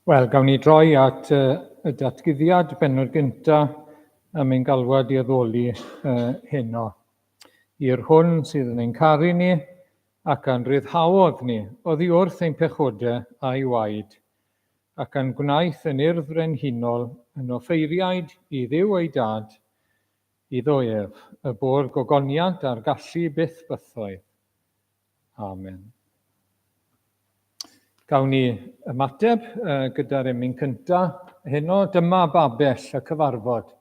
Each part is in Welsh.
Wel, gawn ni droi at y datguddiad bennod gyntaf am ein galwad i addoli heno. I'r hwn sydd yn ein caru ni ac yn ryddhawodd ni oddi wrth ein pechodau a'i waed, ac yn gwnaeth yn urdd frenhinol yn offeiriaid i Dduw ei Dad, iddo ef, y bo'r gogoniant a'r gallu byth bythoedd. Amen. Gawn ni ymateb gyda'r emyn cyntaf heno. Dyma babell y cyfarfod.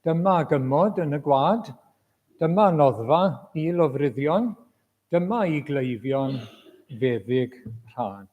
Dyma gymod yn y gwad. Dyma noddfa i lofruddion. Dyma i gleifion feddyg rhad.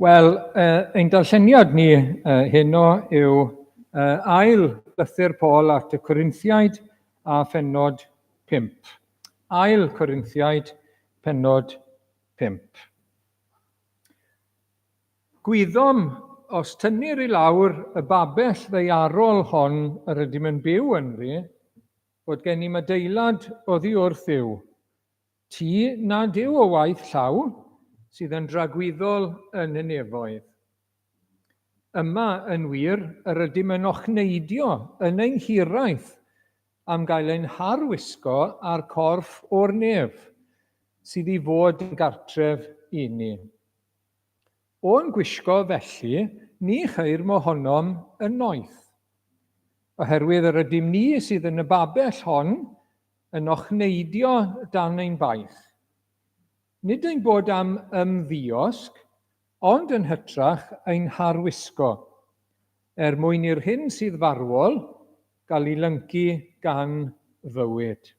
Wel, ein darlleniad ni heno yw ail lythyr Paul at y Corinthiaid a pennod 5. Ail Corinthiaid, pennod 5. Gwyddom os tynnu'r i lawr y babell ddeiarol hon yr ydym yn byw yn fi, bod gen i'm adeilad oddi wrth yw. Ti nad yw o waith llaw, sydd yn dragwyddol yn y nefoedd. Yma yn wir yr ydym yn ochneidio yn ein hiraeth am gael ein harwisgo ar corff o'r nef, sydd i fod yn gartref i ni. O'n gwisgo felly, ni cheir mohonom yn noeth, oherwydd yr ydym ni sydd yn y babell hon yn ochneidio dan ein baich. Nid ein bod am ymddiosg, ond yn hytrach ein harwisgo, mwyn i'r hyn sydd farwol gael ei lyngu gan fywyd.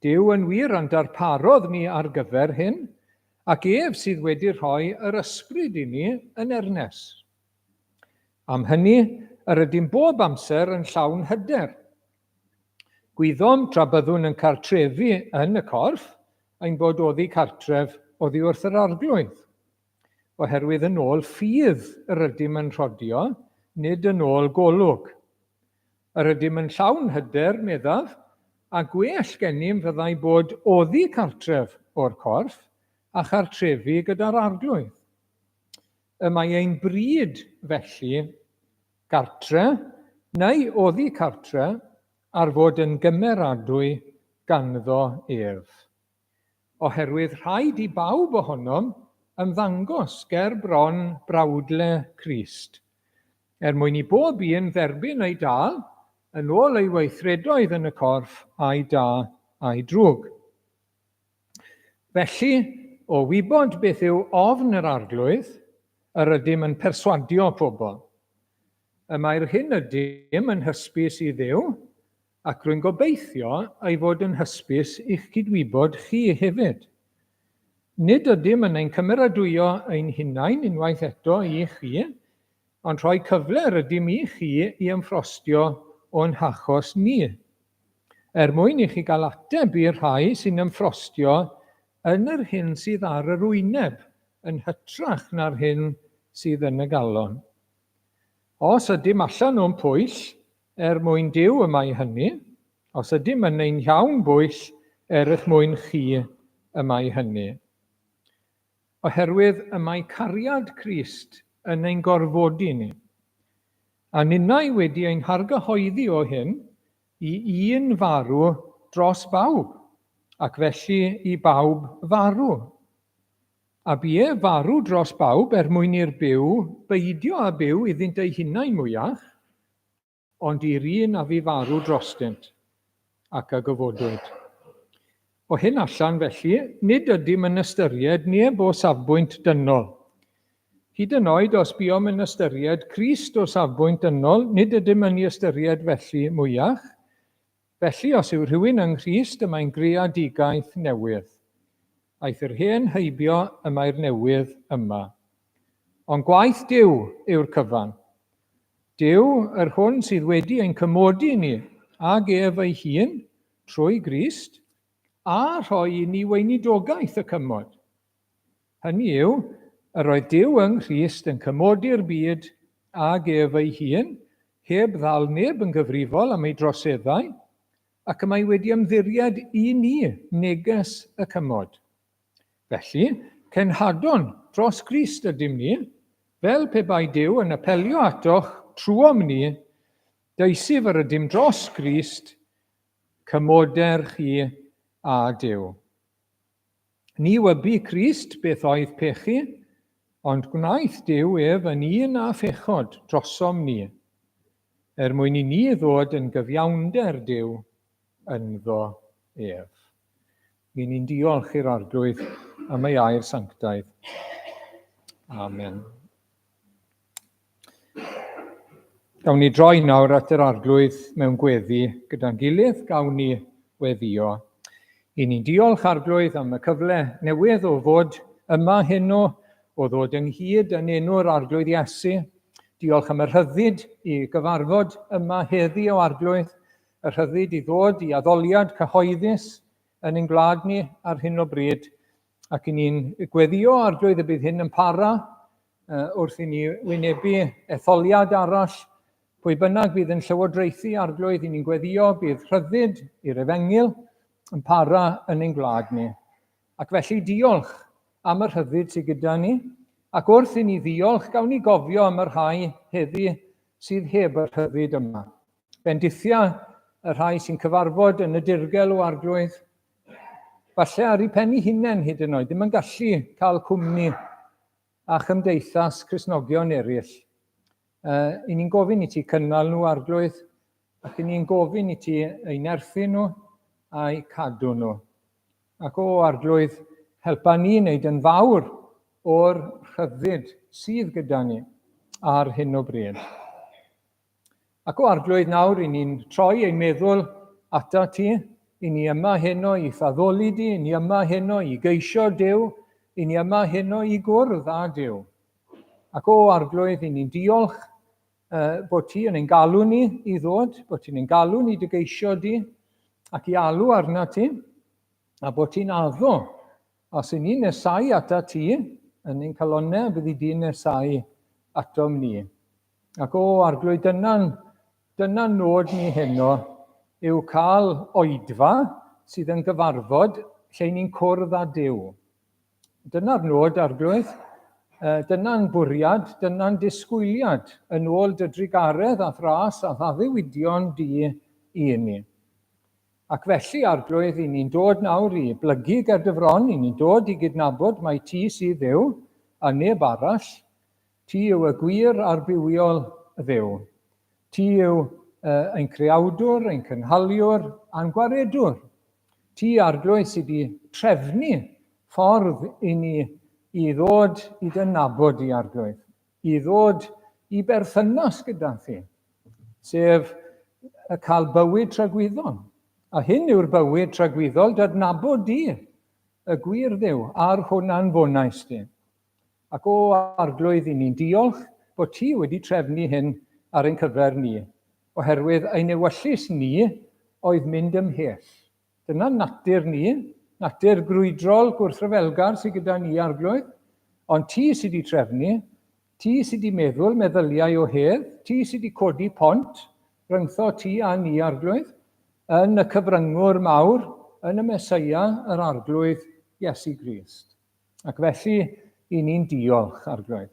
Dyw yn wir yn darparodd ni ar gyfer hyn, ac ef sydd wedi rhoi yr ysbryd i ni yn ernest. Am hynny, yr ydym bob amser yn llawn hyder, Gwyddom tra byddwn yn cartrefu yn y corff, ein bod oddi cartref oddi wrth yr arglwydd. Oherwydd yn ôl ffydd yr ydym yn rhodio, nid yn ôl golwg. Yr ydym yn llawn hyder, meddaf, a gwell gennym fyddai bod oddi cartref o'r corff a chartrefu gyda'r arglwydd. Y mae ein bryd felly gartre neu oddi cartre ar fod yn gymeradwy ganddo ef. Oherwydd rhaid i bawb ohonom ymddangos ger bron brawdle Crist, mwyn i bob un dderbyn ei dal yn ôl ei weithredoedd yn y corff a'i da a'i drwg. Felly, o wybod beth yw ofn yr arglwydd, yr ydym yn perswadio pobl. Y mae'r hyn ydym yn hysbys i Dduw, ac rwy'n gobeithio ei fod yn hysbys i'ch cydwybod chi hefyd. Nid ydym yn ein cymeradwyo ein hunain unwaith eto i chi, ond rhoi cyfle ydym i chi i ymffrostio o'n hachos ni, mwyn i chi gael ateb i'r rhai sy'n ymffrostio yn yr hyn sydd ar yr wyneb, yn hytrach na'r hyn sydd yn y galon. Os ydym allan o'n pwyll, mwyn Duw y mae hynny, os ydym yn ein llawn bwyll, eich mwyn chi y mae hynny. Oherwydd y mae cariad Crist yn ein gorfodi ni, a ninnau wedi ein hargyhoeddi o hyn i un farw dros bawb, ac felly i bawb farw. A bie farw dros bawb mwyn i'r byw beidio a byw iddynt ei hunain mwyach, ond i'r un a fi farw drostynt ac a gyfodwyd. O hyn allan felly, nid ydym yn ystyried neb o safbwynt dynol. Hyd yn oed os biom yn ystyried Crist o safbwynt dynol, nid ydym yn ei ystyried felly mwyach. Felly os yw rhywun yng Nghrist, y mae'n greadigaeth newydd. Aeth yr hen heibio, y mae'r newydd yma. Ond gwaith Duw yw'r cyfan. Duw, yr hwn sydd wedi ein cymodi ni, ag ef ei hun, trwy Grist, a rhoi i ni weinidogaeth y cymod. Hynny yw, yr oedd Duw yng Nghrist yn cymodi'r byd ag ef ei hun, heb ddal neb yn gyfrifol am ei droseddau, ac y mae wedi ymddiried i ni neges y cymod. Felly, cenhadon dros Grist ydym ni, fel pe bai Duw yn apelio atoch trwom ni, deisif yr ydym dros Grist, cymoder chi a Duw. Ni wybu Crist beth oedd pechu, ond gwnaeth Duw ef yn un a phechod drosom ni, mwyn i ni ddod yn gyfiawnder Duw ynddo ef. Ni'n diolch i'r arglwydd am ei air sanctaidd. Amen. Gawn ni droi nawr at yr arglwydd mewn gweddi gyda'n gilydd, gawn ni weddio. Ni'n diolch arglwydd am y cyfle newydd o fod yma heno, o ddod ynghyd yn enw'r arglwydd Iesu. Diolch am y rhyddid i gyfarfod yma heddi o arglwydd, y rhyddid i ddod i addoliad cyhoeddus yn ein gwlad ni ar hyn o bryd, ac ni'n gweddio arglwydd y bydd hyn yn para wrth i ni wynebu etholiad arall, pwy bynnag bydd yn llywodraethu arglwydd, ni'n gweddio bydd rhyddid i'r Efengil yn para yn ein gwlad ni. Ac felly diolch am y rhyddid sydd gyda ni, ac wrth i ni ddiolch, gawn ni gofio am y rhai heddi sydd heb y rhyddid yma. Bendithia y rhai sy'n cyfarfod yn y dirgel o arglwydd, falle ar eu penni hunain hyd yn oed, ddim yn gallu cael cwmni a chymdeithas Cristnogion eraill. Ni'n gofyn i ti cynnal nhw arglwydd, ac ni'n gofyn i ti eu nerthu nhw a'i cadw nhw. Ac o arglwydd, helpa ni wneud yn fawr o'r rhyddid sydd gyda ni ar hyn o bryd. Ac o arglwydd nawr, ni'n troi ein meddwl ata ti, ni yma heno i ddadoli di, ni yma heno i geisio Duw, ni yma heno i gwrdd â Duw. Ac o arglwydd, ni'n diolch bod ti yn ein galw ni i ddod, bod ti'n ein galw ni dy geisio di, ac i alw arna ti, a bod ti'n addo, os y'n ni'n nesau ata ti, yn ein calonau, byddi di'n nesau atom ni. Ac arglwydd, dyna'n nod ni heno, yw cael oedfa sydd yn gyfarfod lle ni'n cwrdd â Duw. Dyna'r nod, arglwydd, dyna'n bwriad, dyna'n disgwyliad yn ôl dy drigaredd a thras a ddiwydion di i ni. Ac felly, arglwydd, i ni'n dod nawr i blygu ger dy fron, i ni'n dod i gydnabod mai ti sydd Dduw a neb arall. Ti yw y gwir a'r bywiol Dduw. Ti yw ein creawdwr, ein cynhaliwr a'n gwaredwr. Ti, arglwydd, sydd wedi trefnu ffordd i ni i ddod i dynabod i, arglwydd, i ddod i berthynas gyda thi, sef cael bywyd tragwyddol. A hyn yw'r bywyd tragwyddol, dydnabod di y gwir Dduw ar hwnna'n fonais di. Ac arglwydd, i ni'n diolch bod ti wedi trefnu hyn ar ein cyfer ni, oherwydd ein ewyllus ni oedd mynd ymhell. Dyna'n natur ni, natur grwydrol gwrthryfelgar sydd gyda ni, arglwydd, ond ti sydd wedi trefnu, ti sydd wedi meddwl meddyliau o hedd, ti sydd wedi codi pont, rhyngtho ti a ni, arglwydd, yn y cyfryngwr mawr, yn y Meseia, yr arglwydd Iesu Grist. Ac felly, i ni'n diolch, arglwydd.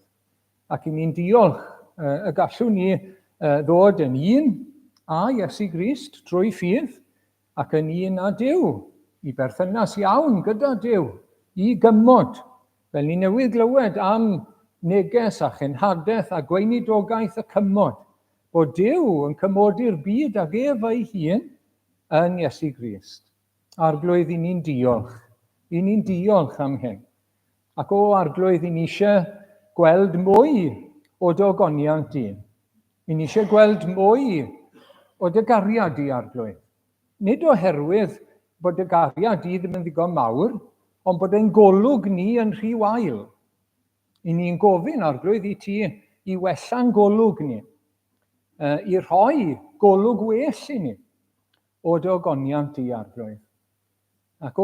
Ac i ni'n diolch y gallwn ni ddod yn un a Iesu Grist drwy ffydd, ac yn un â Duw, i berthynas iawn gyda Duw, i gymod, fel ni newydd glywed am neges a chenhadaeth a gweinidogaeth y cymod, bod Duw yn cymodu'r byd ag ef ei hun yn Iesu Grist. Arglwydd, i ni'n diolch am hyn. Ac arglwydd, i ni eisiau gweld mwy o dy ogoniant di. I ni eisiau gweld mwy o dy gariad di, arglwydd. Nid oherwydd bod y gariad di ddim yn ddigon mawr, ond bod ein golwg ni yn rhy wael. I ni'n gofyn, arglwydd, i ti i wella'n golwg ni, i rhoi golwg well i ni o dy ogoniant di, arglwydd. Ac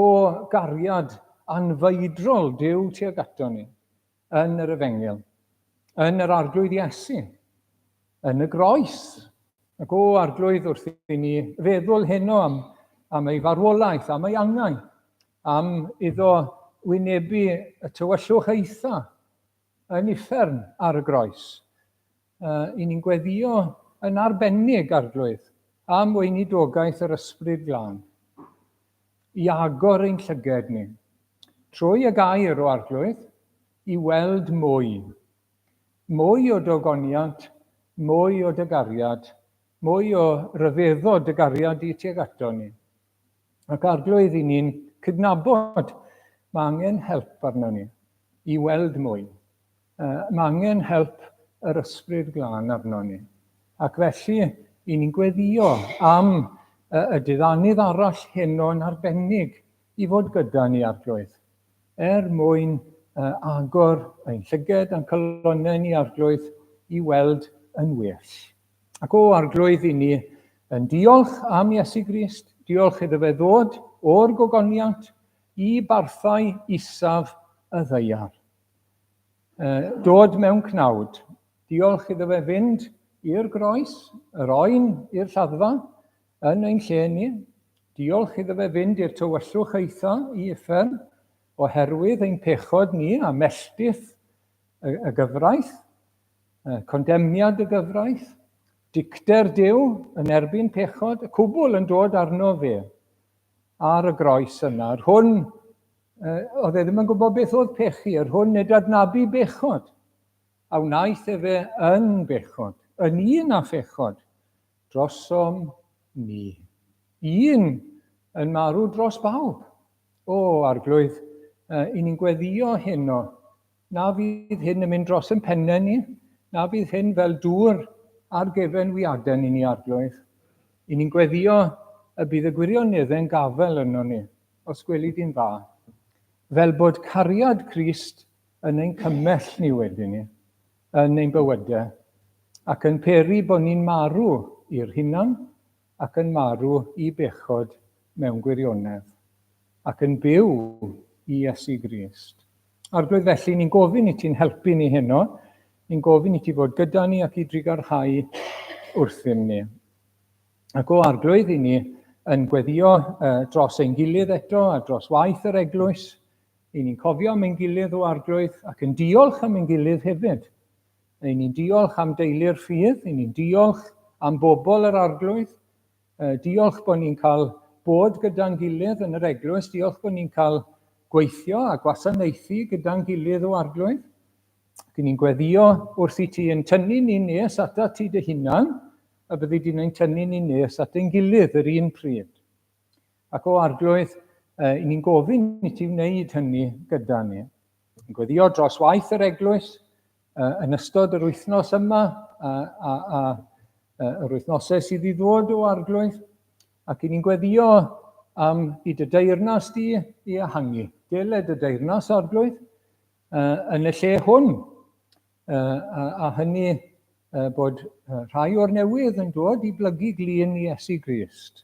gariad anfeidrol Duw tuag ato ni yn yr Efengil, yn yr arglwydd Iesu, yn y groes. Ac arglwydd, wrth i ni feddwl heno am ei farwolaeth, am ei angau, am iddo wynebu y tywyllwch eitha yn uffern ar y groes. I ni'n gweddio yn arbennig, arglwydd, am weinidogaeth yr ysbryd glân, i agor ein llyged ni, trwy y gair o, arglwydd, i weld mwy. Mwy o dy ogoniant, mwy o dy gariad, mwy o ryfeddo dy gariad i tuag ato ni. Ac arglwydd, i ni'n cydnabod, mae angen help arno ni i weld mwy. Mae angen help yr ysbryd glân arno ni. Ac felly, i ni'n gweddio am y diddanydd arall heno yn arbennig i fod gyda ni, arglwydd, mwyn agor ein llyged a'n calonnau ni, arglwydd, i weld yn well. Ac arglwydd, i ni yn diolch am Iesu Grist, diolch iddo fe ddod o'r gogoniant i barthau isaf y ddeiar. Dod mewn cnawd, diolch iddo fe fynd i'r groes, yr oen i'r lladdfa, yn ein lle ni. Diolch iddo fe fynd i'r tywyllwch eitha i uffern, oherwydd ein pechod ni a melltith y gyfraith, condemniad y gyfraith, dicter Duw yn erbyn pechod, y cwbl yn dod arno fe ar y groes yna. Hwn, oedd e ddim yn gwybod beth oedd pechu, hwn nid adnabu bechod, a wnaeth e fe yn bechod, yn un a phechod, drosom ni. Un yn marw dros bawb. Arglwydd, i ni'n gweddio heno, na fydd hyn yn mynd dros yn pennau ni, na fydd hyn fel dŵr ar gefen wiadau ni, arglwydd. I ni'n gweddio y bydd y gwirioneddau'n gafel yno ni, os gweli di'n dda. Fel bod cariad Crist yn ein cymell ni wedyn ni, yn ein bywydau, ac yn peri bod ni'n marw i'r hunan, ac yn marw i bechod mewn gwirionedd ac yn byw i Iesu Grist. Arglwydd felly, ni'n gofyn i ti'n helpu ni heno, ni'n gofyn i ti fod gyda ni ac i drigarhau wrthym ni. Ac o arglwydd i ni yn gweddio dros ein gilydd eto a dros waith yr eglwys, i ni'n cofio am ein gilydd o arglwydd ac yn diolch am ein gilydd hefyd. I ni'n diolch am deulu'r ffydd, i ni'n diolch am bobl yr arglwydd, diolch bod ni'n cael bod gyda'n gilydd yn yr eglwys, diolch bod ni'n cael gweithio a gwasanaethu gyda'n gilydd o arglwydd. Ac ni'n gweddio wrth i ti yn tynnu ni nes ata ti dy hunan, a byddi di'n ein tynnu ni nes at ein gilydd yr un pryd. Ac o arglwydd, i ni'n gofyn i ti wneud hynny gyda ni. Ni'n gweddio dros waith yr eglwys, yn ystod yr wythnos yma a yr wythnosau sydd i ddod o arglwydd, ac i ni'n gweddio am i dy deyrnas di i ehangu. Deled y deyrnas arglwydd yn y lle hwn, a hynny bod rhai o'r newydd yn dod i blygu glin i Iesu Grist.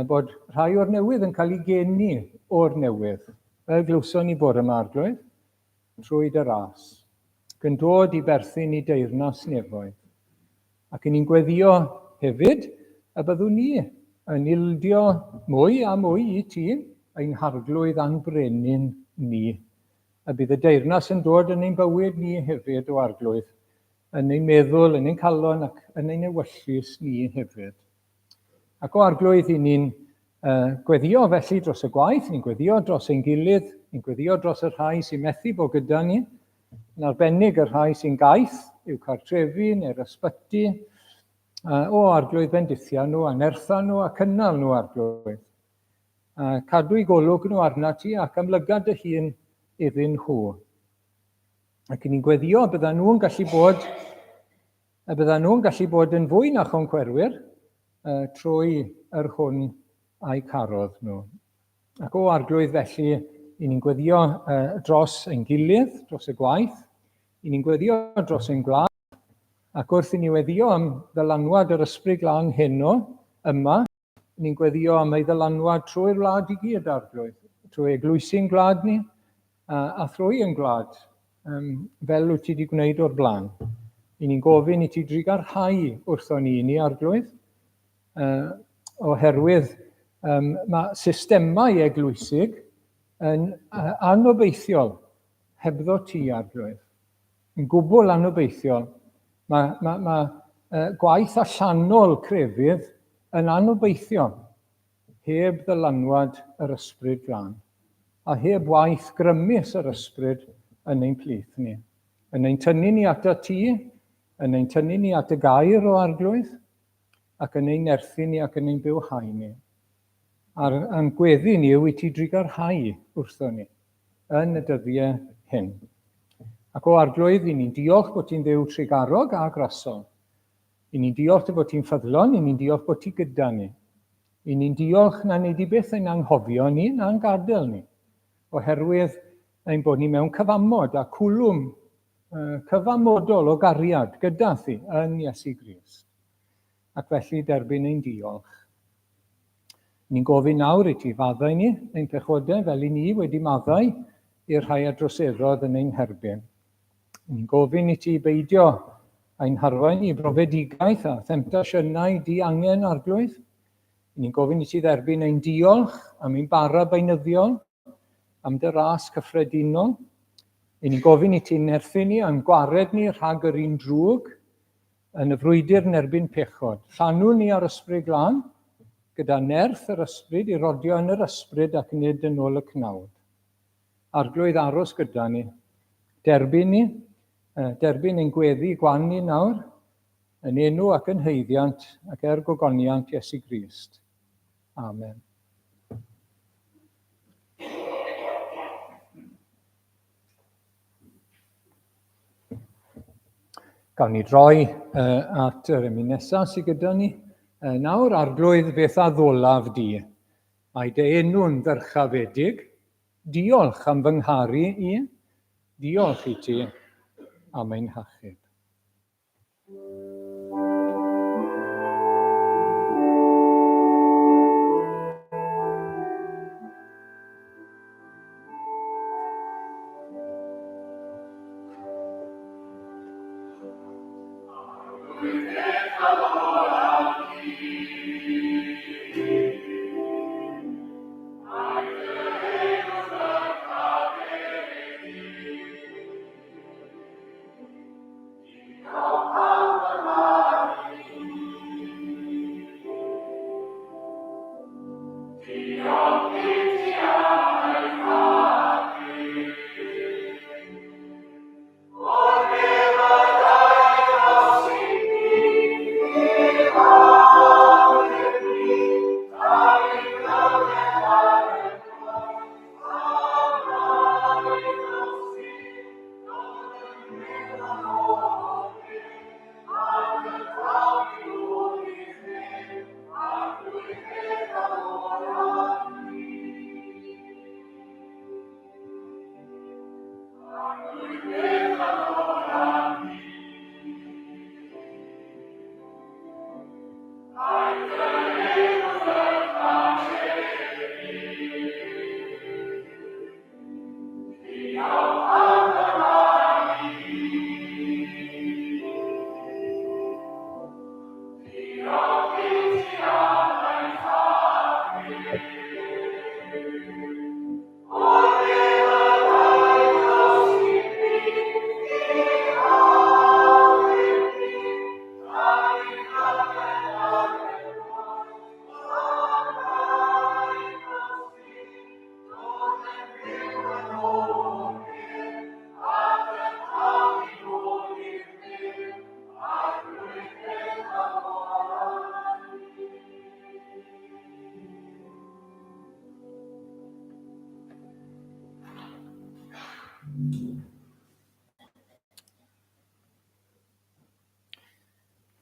Bod rhai o'r newydd yn cael ei geni o'r newydd, fel glwson ni bore yma arglwydd, trwy dy ras, ac yn dod i berthyn i deyrnas nefoedd. Ac ni'n gweddio hefyd y byddwn ni yn ildio mwy a mwy i ti ein harglwydd a'n brenin ni. A bydd y deyrnas yn dod yn ein bywyd ni hefyd o arglwydd, yn ein meddwl, yn ein calon ac yn ein ewyllus ni hefyd. Ac o arglwydd i ni'n gweddio felly dros y gwaith, ni'n gweddio dros ein gilydd, ni'n gweddio dros y rhai sy'n methu bod gyda ni, yn arbennig y rhai sy'n gaeth, i'w cartrefi neu'r ysbyty, o arglwydd bendithia nhw, a nertha nhw a cynnal nhw arglwydd. Cadw i golwg nhw arna ti ac amlygad dy hun iddyn nhw. Ac ni'n gweddio bydda nhw'n gallu bod yn fwy na choncwerwyr trwy yr hwn a'i carodd nhw. Ac o arglwydd felly, i ni'n gweddio dros ein gilydd, dros y gwaith, i ni'n gweddio dros ein gwlad, ac wrth i ni weddio am ddylanwad yr ysbryd glân heno yma, ni'n gweddio am ei ddylanwad trwy'r wlad i gyd arglwydd, trwy eglwysu'n gwlad ni, a thrwy ein gwlad, fel wyt ti wedi gwneud o'r blaen. I ni'n gofyn i ti drigarhau wrthon ni arglwydd, oherwydd mae systemau eglwysig yn anobeithiol hebddo ti arglwydd. Yn gwbl anobeithiol. Mae gwaith allanol crefydd yn anobeithiol heb ddylanwad yr ysbryd glân, a heb waith grymus yr ysbryd yn ein plith ni. Yn ein tynnu ni at y ti, yn ein tynnu ni at y gair o arglwydd, ac yn ein nerthu ni ac yn ein bywhau ni. A'n gweddi ni yw i ti drigarhau wrthon ni yn y dyddiau hyn. Ac o arglwydd, i ni'n diolch bod ti'n Dduw trigarog a grasol. I ni'n diolch bod ti'n ffyddlon, i ni'n diolch bod ti gyda ni. I ni'n diolch na ni di byth ein anghofio ni, na'n gadael ni. Oherwydd ein bod ni mewn cyfamod a cwlwm cyfamodol o gariad gyda thi yn Iesu Grist. Ac felly derbyn ein diolch. Ni'n gofyn nawr i ti faddau ni, ein pechodau fel i ni wedi maddau i'r rhai adroseddodd yn ein herbyn. Ni'n gofyn i ti beidio ein harwain i brofedigaeth a themptasiynau di-angen arglwydd. Ni'n gofyn i ti dderbyn ein diolch am ein bara beunyddiol, am dy ras cyffredinol. Ni'n gofyn i ti nerthu ni am gwared ni rhag yr un drwg yn y frwydr nerbyn pechod. Llanw ni ar ysbryd glân, gyda nerth yr ysbryd i rodio yn yr ysbryd ac nid yn ôl y cnawd. Arglwydd aros gyda ni, derbyn ein gweddi gwan ni nawr, yn enw ac yn heiddiant ac gogoniant Iesu Grist. Amen. Gawn ni droi at yr emyn nesaf sydd gyda ni. Nawr arglwydd beth a ddolaf di. Mae dy enw'n ddyrchafedig. Diolch am fy ngharu i. Diolch i ti am ein hachub.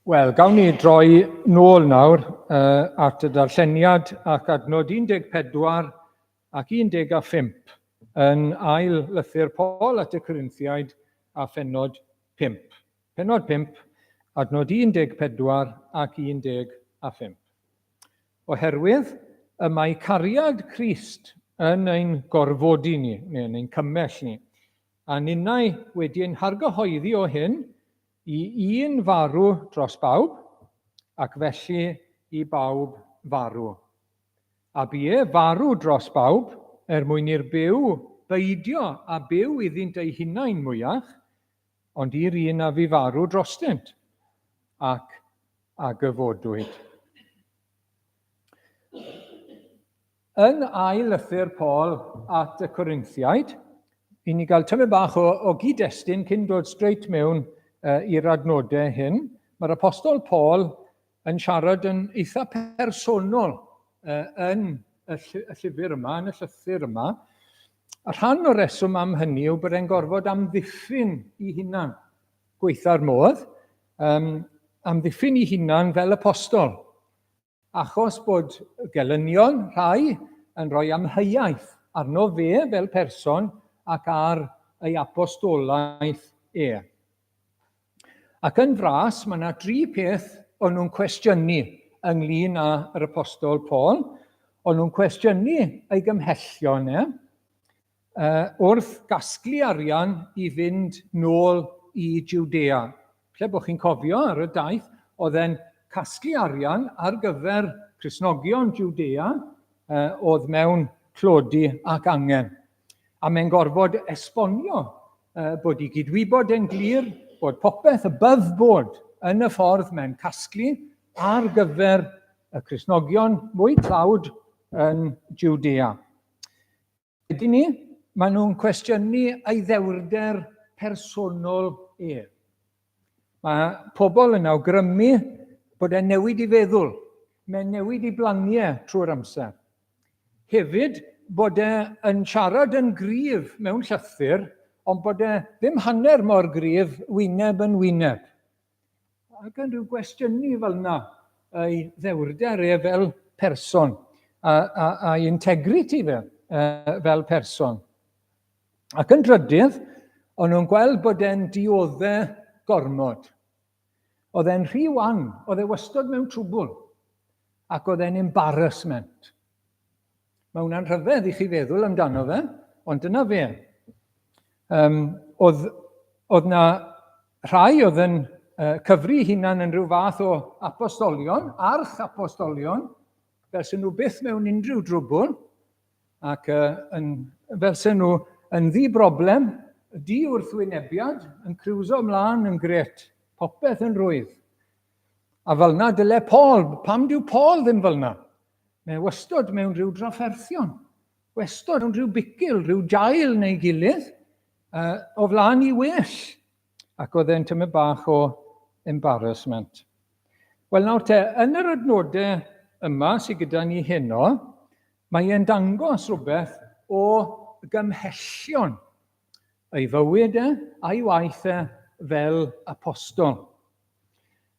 Wel, gawn ni droi nôl nawr at y darlleniad ac adnod 14 ac 15 yn ail lythyr Paul at y Corinthiaid a phennod 5. Pennod 5, adnod 14 ac 15. Oherwydd y mae cariad Crist yn ein gorfodi ni, neu yn ein cymell ni, a ninnau wedi'n hargyhoeddi o hyn i un farw dros bawb, ac felly i bawb farw. A bu e farw dros bawb, mwyn i'r byw beidio a byw iddynt ei hunain mwyach, ond i'r un a fu farw drostynt, ac a gyfodwyd. Yn ail lythyr Paul at y Corinthiaid, i ni gael tymed bach o gyd-destun cyn dod straight mewn i'r adnodau hyn. Mae'r apostol Paul yn siarad yn eitha personol yn y llyfr yma, yn y llythyr yma. A rhan o'r reswm am hynny yw bod e'n gorfod amddiffyn i hunan, gweitha'r modd, amddiffyn i hunan fel apostol. Achos bod gelynion rhai yn rhoi amheuaeth arno fe fel person ac ar ei apostolaeth e. Ac yn fras, mae yna 3 peth o'n nhw'n cwestiynu ynglyn â'r apostol Paul. O'n nhw'n cwestiynu ei gymhellion wrth gasglu arian i fynd nôl i Judea. Lle bod chi'n cofio ar y daith, oedd e'n casglu arian ar gyfer Cristnogion Judea oedd mewn clodi ac angen. A mae'n gorfod esbonio bod i gydwybod yn glir, bod popeth above board yn y ffordd mae'n casglu ar gyfer y Cristnogion mwy tlawd yn Judea. Ydyn ni, maen nhw'n cwestiynu ei ddewrder personol e. Mae pobl yn awgrymu bod e'n newid i feddwl, mae'n newid i blaniau trwy'r amser. Hefyd, bod e'n siarad yn gryf mewn llythyr, ond bod e ddim hanner mor gryf wyneb yn wyneb. Ac yn rhyw gwestiynu fel yna, ei ddewrder e fel person, a'i integrity fe fel person. Ac yn drydydd, o'n nhw'n gweld bod e'n dioddau gormod. Oedd e'n rhy wan, oedd e wastod mewn trwbl, ac oedd e'n embarrassment. Mae hwnna'n rhyfedd i chi feddwl amdano fe, ond dyna fe. Oedd na rhai oedd yn cyfri hunan yn rhyw fath o apostolion, arch-apostolion, fel sy'n nhw byth mewn unrhyw drwbl, ac fel sy'n nhw yn ddibroblem, di wrthwynebiad, yn crwso ymlaen yn gret, popeth yn rwydd. A fel yna dyle Paul, pam dyw Paul ddim fel yna? Mae wastod mewn rhyw drafferthion, wastod mewn rhyw bicil, rhyw jail neu gilydd, o flaen i well. Ac oedd e'n tymed bach o embarrassment. Wel nawr te, yn yr adnodau yma sydd gyda ni heno, mae e'n dangos rhywbeth o gymhellion ei fywyd a'i waith fel apostol.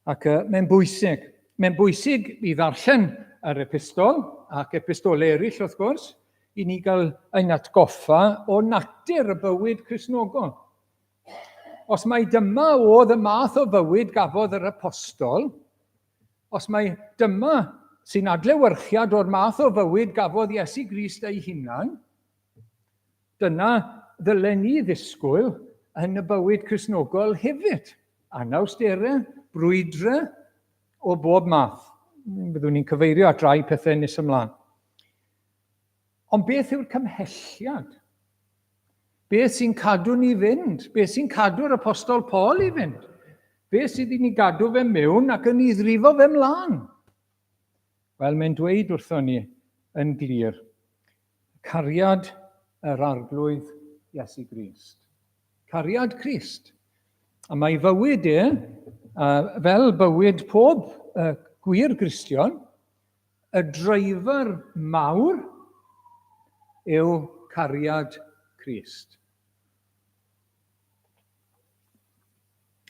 Ac mae'n bwysig. Mae'n bwysig i ddarllen yr epistol ac epistolau eraill wrth gwrs, i ni gael ein atgoffa o natur y bywyd Cristnogol. Os mai dyma oedd y math o fywyd gafodd yr apostol, os mai dyma sy'n adlewyrchiad o'r math o fywyd gafodd Iesu Grist ei hunan, dyna ddylen ni ddisgwyl yn y bywyd Cristnogol hefyd. Anawsterau, brwydrau o bob math. Byddwn ni'n cyfeirio at rai pethau nes ymlaen. Ond beth yw'r cymhelliad? Beth sy'n cadw ni fynd? Beth sy'n cadw'r apostol Paul i fynd? Beth sydd i ni gadw fe mewn ac yn ei ddrifo fe mlaen? Wel, mae'n dweud wrthon ni yn glir, cariad yr arglwydd Iesu Grist. Cariad Crist. A mae fywyd fel bywyd pob gwir Gristion, y dreifar mawr yw cariad Crist.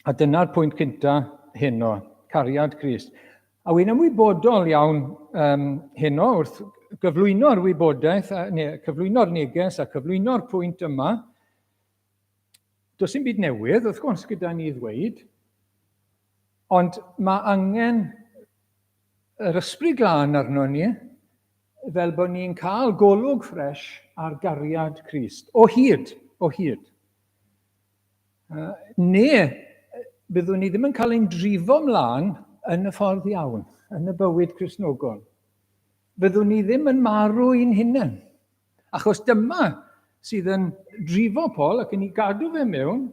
A dyna'r pwynt cynta heno, cariad Crist. A wy'n ymwybodol iawn heno wrth gyflwyno'r wybodaeth, neu cyflwyno'r neges a cyflwyno'r pwynt yma. Does dim byd newydd, wrth gwrs, gyda ni ddweud, ond mae angen yr ysbryd glân arno ni, fel bod ni'n cael golwg ffres ar gariad Crist, o hyd. Neu, byddwn ni ddim yn cael ein drifo mlaen yn y ffordd iawn, yn y bywyd Cristnogol. Byddwn ni ddim yn marw i'n hunain. Achos dyma sydd yn drifo Paul ac yn ei gadw fe mewn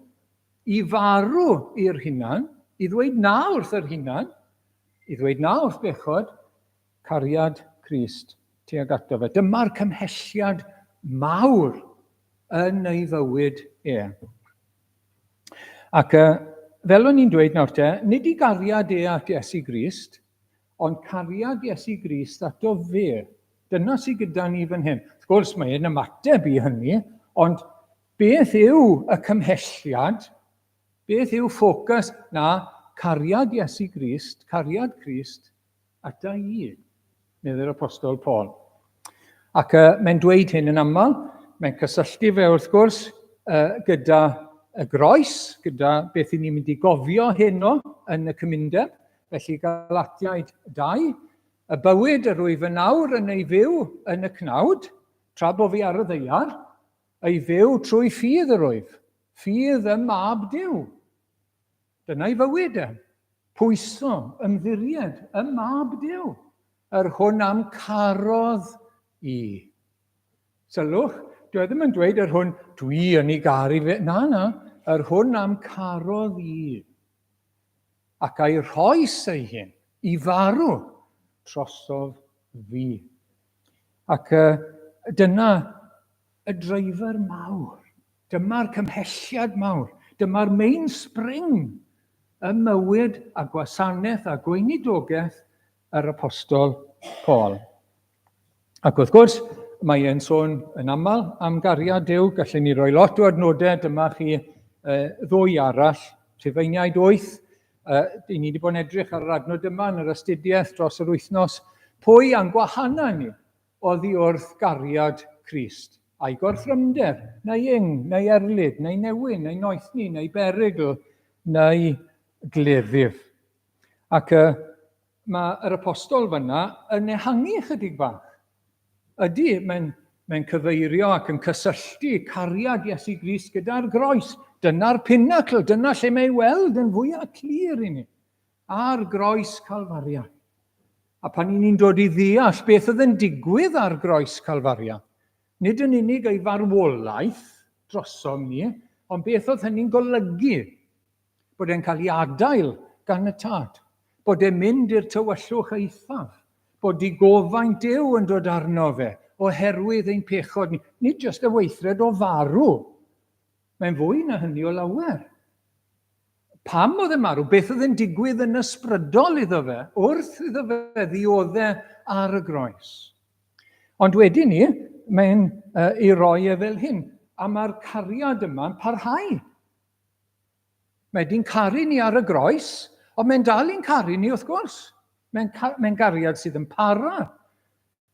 i farw i'r hunain, i ddweud na wrth yr hunain, i ddweud na wrth bechod, cariad Crist tuag ato fe. Dyma'r cymhelliad mawr yn ei fywyd e. Ac fel o'n i'n dweud nawr te, nid i gariad e at Iesu Grist, ond cariad Iesu Grist ato fe. Dyna sydd gyda ni fan hyn. Wrth gwrs, mae e'n ymateb i hynny, ond beth yw y cymhelliad? Beth yw ffocws na cariad Iesu Grist, cariad Crist ata i, medde'r apostol Paul. Ac mae'n dweud hyn yn aml, mae'n cysylltu fe wrth gwrs gyda y groes, gyda beth i ni'n mynd i gofio heno yn y cymundeb, felly Galatiaid 2, y bywyd yr wyf yn nawr yn ei fyw yn y cnawd, tra bo fi ar y ddaear, ei fyw trwy ffydd yr wyf, ffydd y mab Duw. Dyna'i fywyd e. Pwyso, ymddiried, y mab Duw. Yr hwn am carodd i. Sylwch, dwi ddim yn dweud yr hwn dwi yn ei garu fe. Na, yr hwn am carodd i. Ac a'i rhoes ei hyn, i farw, trosodd fi. Ac dyna y dreifar mawr. Dyma'r cymhelliad mawr. Dyma'r mainspring y mywyd a gwasanaeth a gweinidogaeth yr apostol Paul. Ac wrth gwrs, mae e'n sôn yn aml am gariad Duw. Gallwn ni roi lot o adnodau, dyma chi ddwy arall, Rhufeiniaid 8. Ni wedi bod yn edrych ar yr adnod yma yn yr astudiaeth dros yr wythnos. Pwy a'n gwahana ni oddi wrth gariad Crist? A'i gorthrynder, neu yng, neu erlyd, neu newyn, neu noethni, neu berygl, neu gleddyf. Ac mae'r apostol fyna yn ehangu chydig bach. Ydy, mae'n cyfeirio ac yn cysylltu cariad Iesu Grist gyda'r groes. Dyna'r pinacl, dyna lle mae'n weld yn fwyaf clir i ni. Ar groes Calfaria. A pan ni'n dod i ddeall beth oedd yn digwydd ar groes Calfaria, nid yn unig ei farwolaeth drosom ni, ond beth oedd hynny'n golygu. Bod e'n cael ei adael gan y tad. Bod e'n mynd i'r tywyllwch eithaf. Bod ei gofaint Duw yn dod arno fe, oherwydd ein pechod ni. Nid jyst y weithred o farw. Mae'n fwy na hynny o lawer. Pam oedd y marw? Beth oedd yn digwydd yn ysbrydol iddo fe, wrth iddo fe ddioddau ar y groes. Ond wedyn ni, mae'n ei roi e fel hyn, a mae'r cariad yma'n parhau. Mae di'n caru ni ar y groes, ond mae'n dal i'n caru ni wrth gwrs. Mae'n gariad sydd yn para.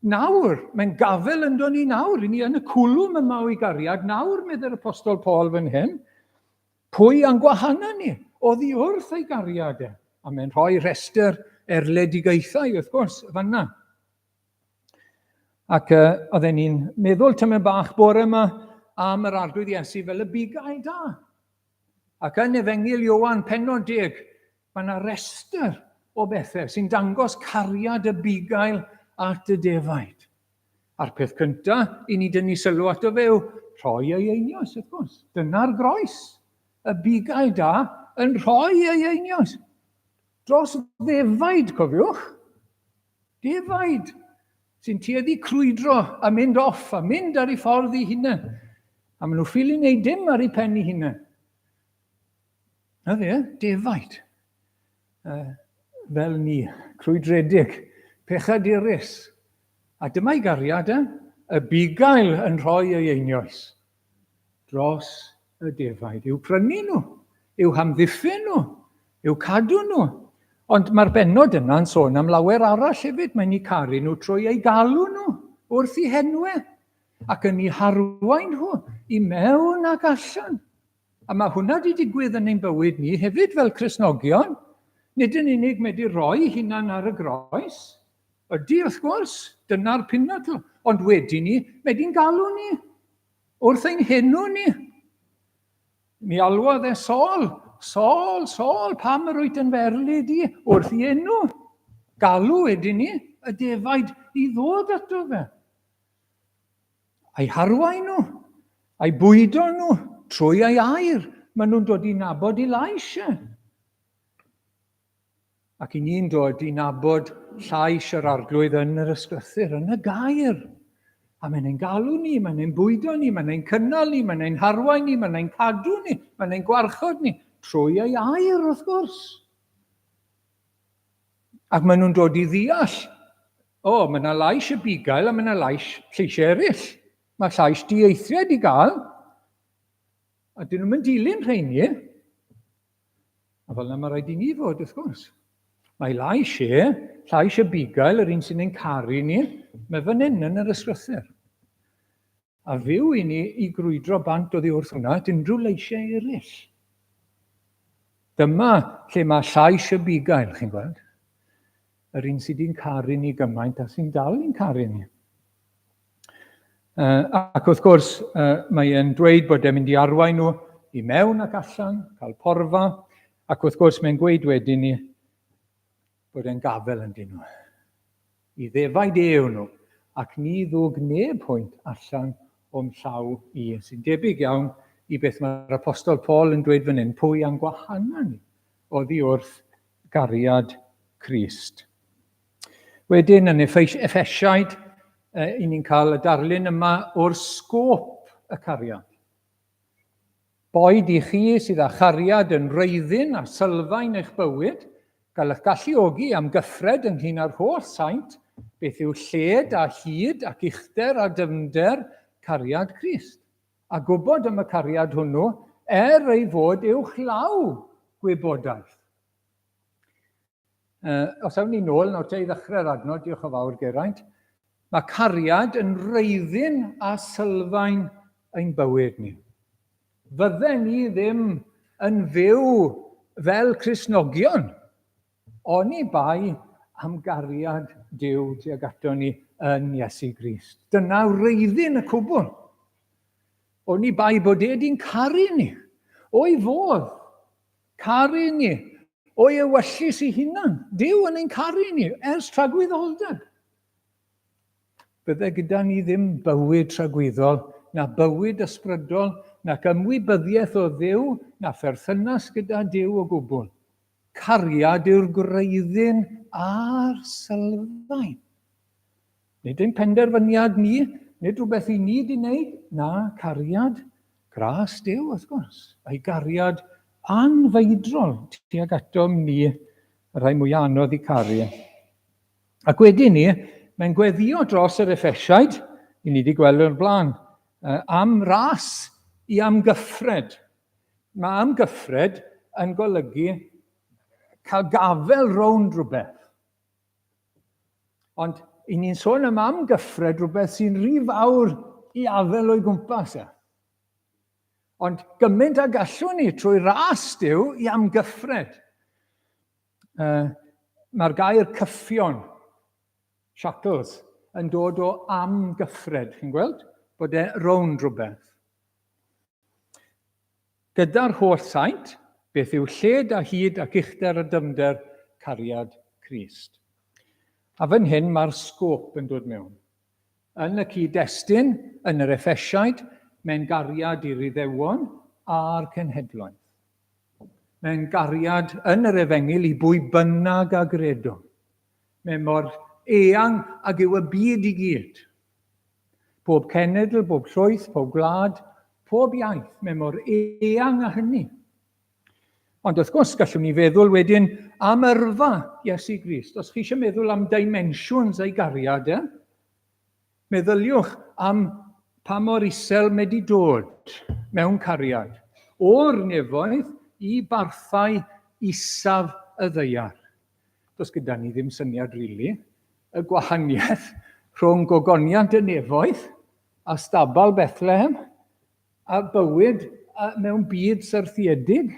Nawr, mae'n gafel yn dod ni nawr, ni yn y cwlwm yma o'i gariad, nawr medde'r apostol Paul fan hyn, pwy a'n gwahana ni, oddi wrth ei gariad e. A mae'n rhoi rhestr erledigaethau, wrth gwrs, fanna. Ac oedden ni'n meddwl tymed bach bore yma am yr arglwydd Iesu fel y bugail da. Ac yn Efengil Ioan pennod 10, mae yna restr o bethau sy'n dangos cariad y bugail at y defaid. A'r peth cyntaf, i ni dynnu sylw ato fe yw rhoi ei einios, wrth gwrs. Dyna'r groes. Y bugail da yn rhoi ei einios. Dros defaid, cofiwch. Defaid sy'n tueddu crwydro a mynd off, a mynd ar ei ffordd ei hunain. A maen nhw ffili wneud dim ar ei pen ei hunain. Na fe, defaid. Fel ni, crwydredig, pechadurus. A dyma'i gariad, y bugail yn rhoi ei einios dros y defaid. I'w prynu nhw, yw hamddiffyn nhw, yw cadw nhw. Ond mae'r bennod yna'n sôn am lawer arall hefyd. Mae'n ei caru nhw trwy ei galw nhw wrth ei henwe ac yn ei harwain nhw i mewn ac allan. A mae hwnna wedi digwydd yn ein bywyd ni hefyd fel Cristnogion. Nid yn unig wedi rhoi hunan ar y groes. Ydy, wrth gwrs, dyna'r pinnacle. Ond wedyn ni, wedi'n galw ni wrth ein henw ni. Mi alwodd e Saul, Saul, Saul, pam yr wyt yn ferli di wrth ei enw. Galw wedyn ni, y defaid i ddod ato fe. A'i harwain nhw, a'i bwydo nhw trwy ei air. Maen nhw'n dod i nabod Elisha. Ac i ni'n dod i nabod llais yr arglwydd yn yr ysgrythyr, yn y gair. A mae'n ein galw ni, mae'n ein bwydo ni, mae'n ein cynnal ni, mae'n ein harwain ni, mae'n ein cadw ni, mae'n ein gwarchod ni, trwy ei air, wrth gwrs. Ac maen nhw'n dod i ddeall, mae yna lais y bugail a mae yna lais lleisiau eraill. Mae llais dieithriad i gael, a dyn nhw'n dilyn rheini. A fel yna mae rhaid i ni fod, wrth gwrs. Mae lais y bugail, yr un sy'n ein caru ni, mae fan hyn yn yr ysgrythyr. A fyw i ni i grwydro bant oddi wrth hwnna, unrhyw leisiau eraill. Dyma lle mae llais y bugail, chi'n gweld? Yr un sydd i'n caru ni gymaint a sy'n dal i'n caru ni. Ac wrth gwrs, mae e'n dweud bod e'n mynd i arwain nhw i mewn ac allan, cael porfa, ac wrth gwrs mae'n gweud wedyn ni bod e'n gafel yn dyn nhw. I ddefaid ew nhw, ac ni ddwg neb pwynt allan o'm llaw i, sy'n debyg iawn i beth mae'r apostol Paul yn dweud fan hyn, pwy a'n gwahana ni oddi wrth gariad Crist. Wedyn yn Effesiaid, i ni'n cael y darlun yma o'r sgôp y cariad. Boed i chi sydd â chariad yn reiddyn a sylfaen eich bywyd, gael eich galluogi am gyffred ynghyn â'r holl saint, beth yw lled a hyd ac uchder a dyfnder cariad Crist. A gwybod am y cariad hwnnw, ei fod uwchlaw gwybodaeth. Os awn ni nôl, nawr te i ddechrau'r adnod, diolch yn fawr Geraint, mae cariad yn reiddyn a sylfaen ein bywyd ni. Fydden ni ddim yn fyw fel Cristnogion, oni bai am gariad Duw tuag ato ni yn Iesu Grist. Dyna reiddyn y cwbl. Oni bai bodedi'n caru ni, o'i fodd, caru ni, o'i ewyllus ei hunan. Duw yn ein caru ni ers tragwyddoldeb. Bydde gyda ni ddim bywyd tragwyddol, na bywyd ysbrydol, nac ymwybyddiaeth o Dduw, na pherthynas gyda Duw o gwbl. Cariad yw'r gwreiddyn a'r sylfaen. Nid ein penderfyniad ni, nid rhywbeth i ni wedi wneud, na cariad gras Duw, wrth gwrs. Ei gariad anfeidrol tuag atom ni, y rhai mwyaf anodd i caru. Ac wedyn ni, mae'n gweddio dros yr Effesiaid, i ni wedi gweld o'r blaen, am ras i amgyffred. Mae amgyffred yn golygu cael gafel rownd rhywbeth. Ond i ni'n sôn am amgyffred rhywbeth sy'n rhy fawr i afel o'i gwmpas. Ond gymaint a gallwn ni trwy ras Duw i amgyffred. Mae'r gair cyffion, shackles, yn dod o amgyffred. Chi'n gweld? Bod e rownd rhywbeth. Gyda'r holl saint, beth yw lled a hyd ac uchder a dyfnder cariad Crist. A fan hyn mae'r sgôp yn dod mewn. Yn y cyd-destun, yn yr Effesiaid, mae'n gariad i'r Iddewon a'r cenhedloedd. Mae'n gariad yn yr Efengil i bwy bynnag a gredo. Mae mor eang ag yw y byd i gyd. Pob cenedl, pob llwyth, pob gwlad, pob iaith. Mae mor eang a hynny. Ond wrth gwrs, gallwn ni feddwl wedyn am yrfa Iesu Grist. Os chi eisiau meddwl am dimensions ei gariad, meddyliwch am pa mor isel mae wedi dod mewn cariad. O'r nefoedd i barthau isaf y ddeiar. Does gyda ni ddim syniad rili, y gwahaniaeth rhwng gogoniant y nefoedd a stabal Bethlehem a bywyd mewn byd syrthiedig.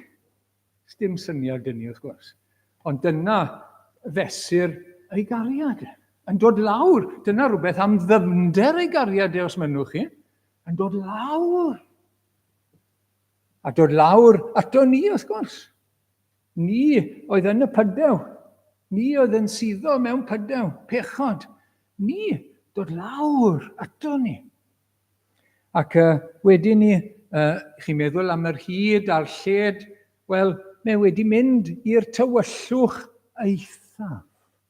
Dim syniad dyn ni wrth gwrs. Ond dyna fesur ei gariad. Yn dod lawr, dyna rhywbeth am ddyfnder ei gariad os mynnwch chi. Yn dod lawr. A dod lawr ato ni wrth gwrs. Ni oedd yn y pydew. Ni oedd yn suddo mewn pydew, pechod. Ni dod lawr ato ni. Ac wedyn ni, chi'n meddwl am yr hyd a'r lled, wel, mae wedi mynd i'r tywyllwch eithaf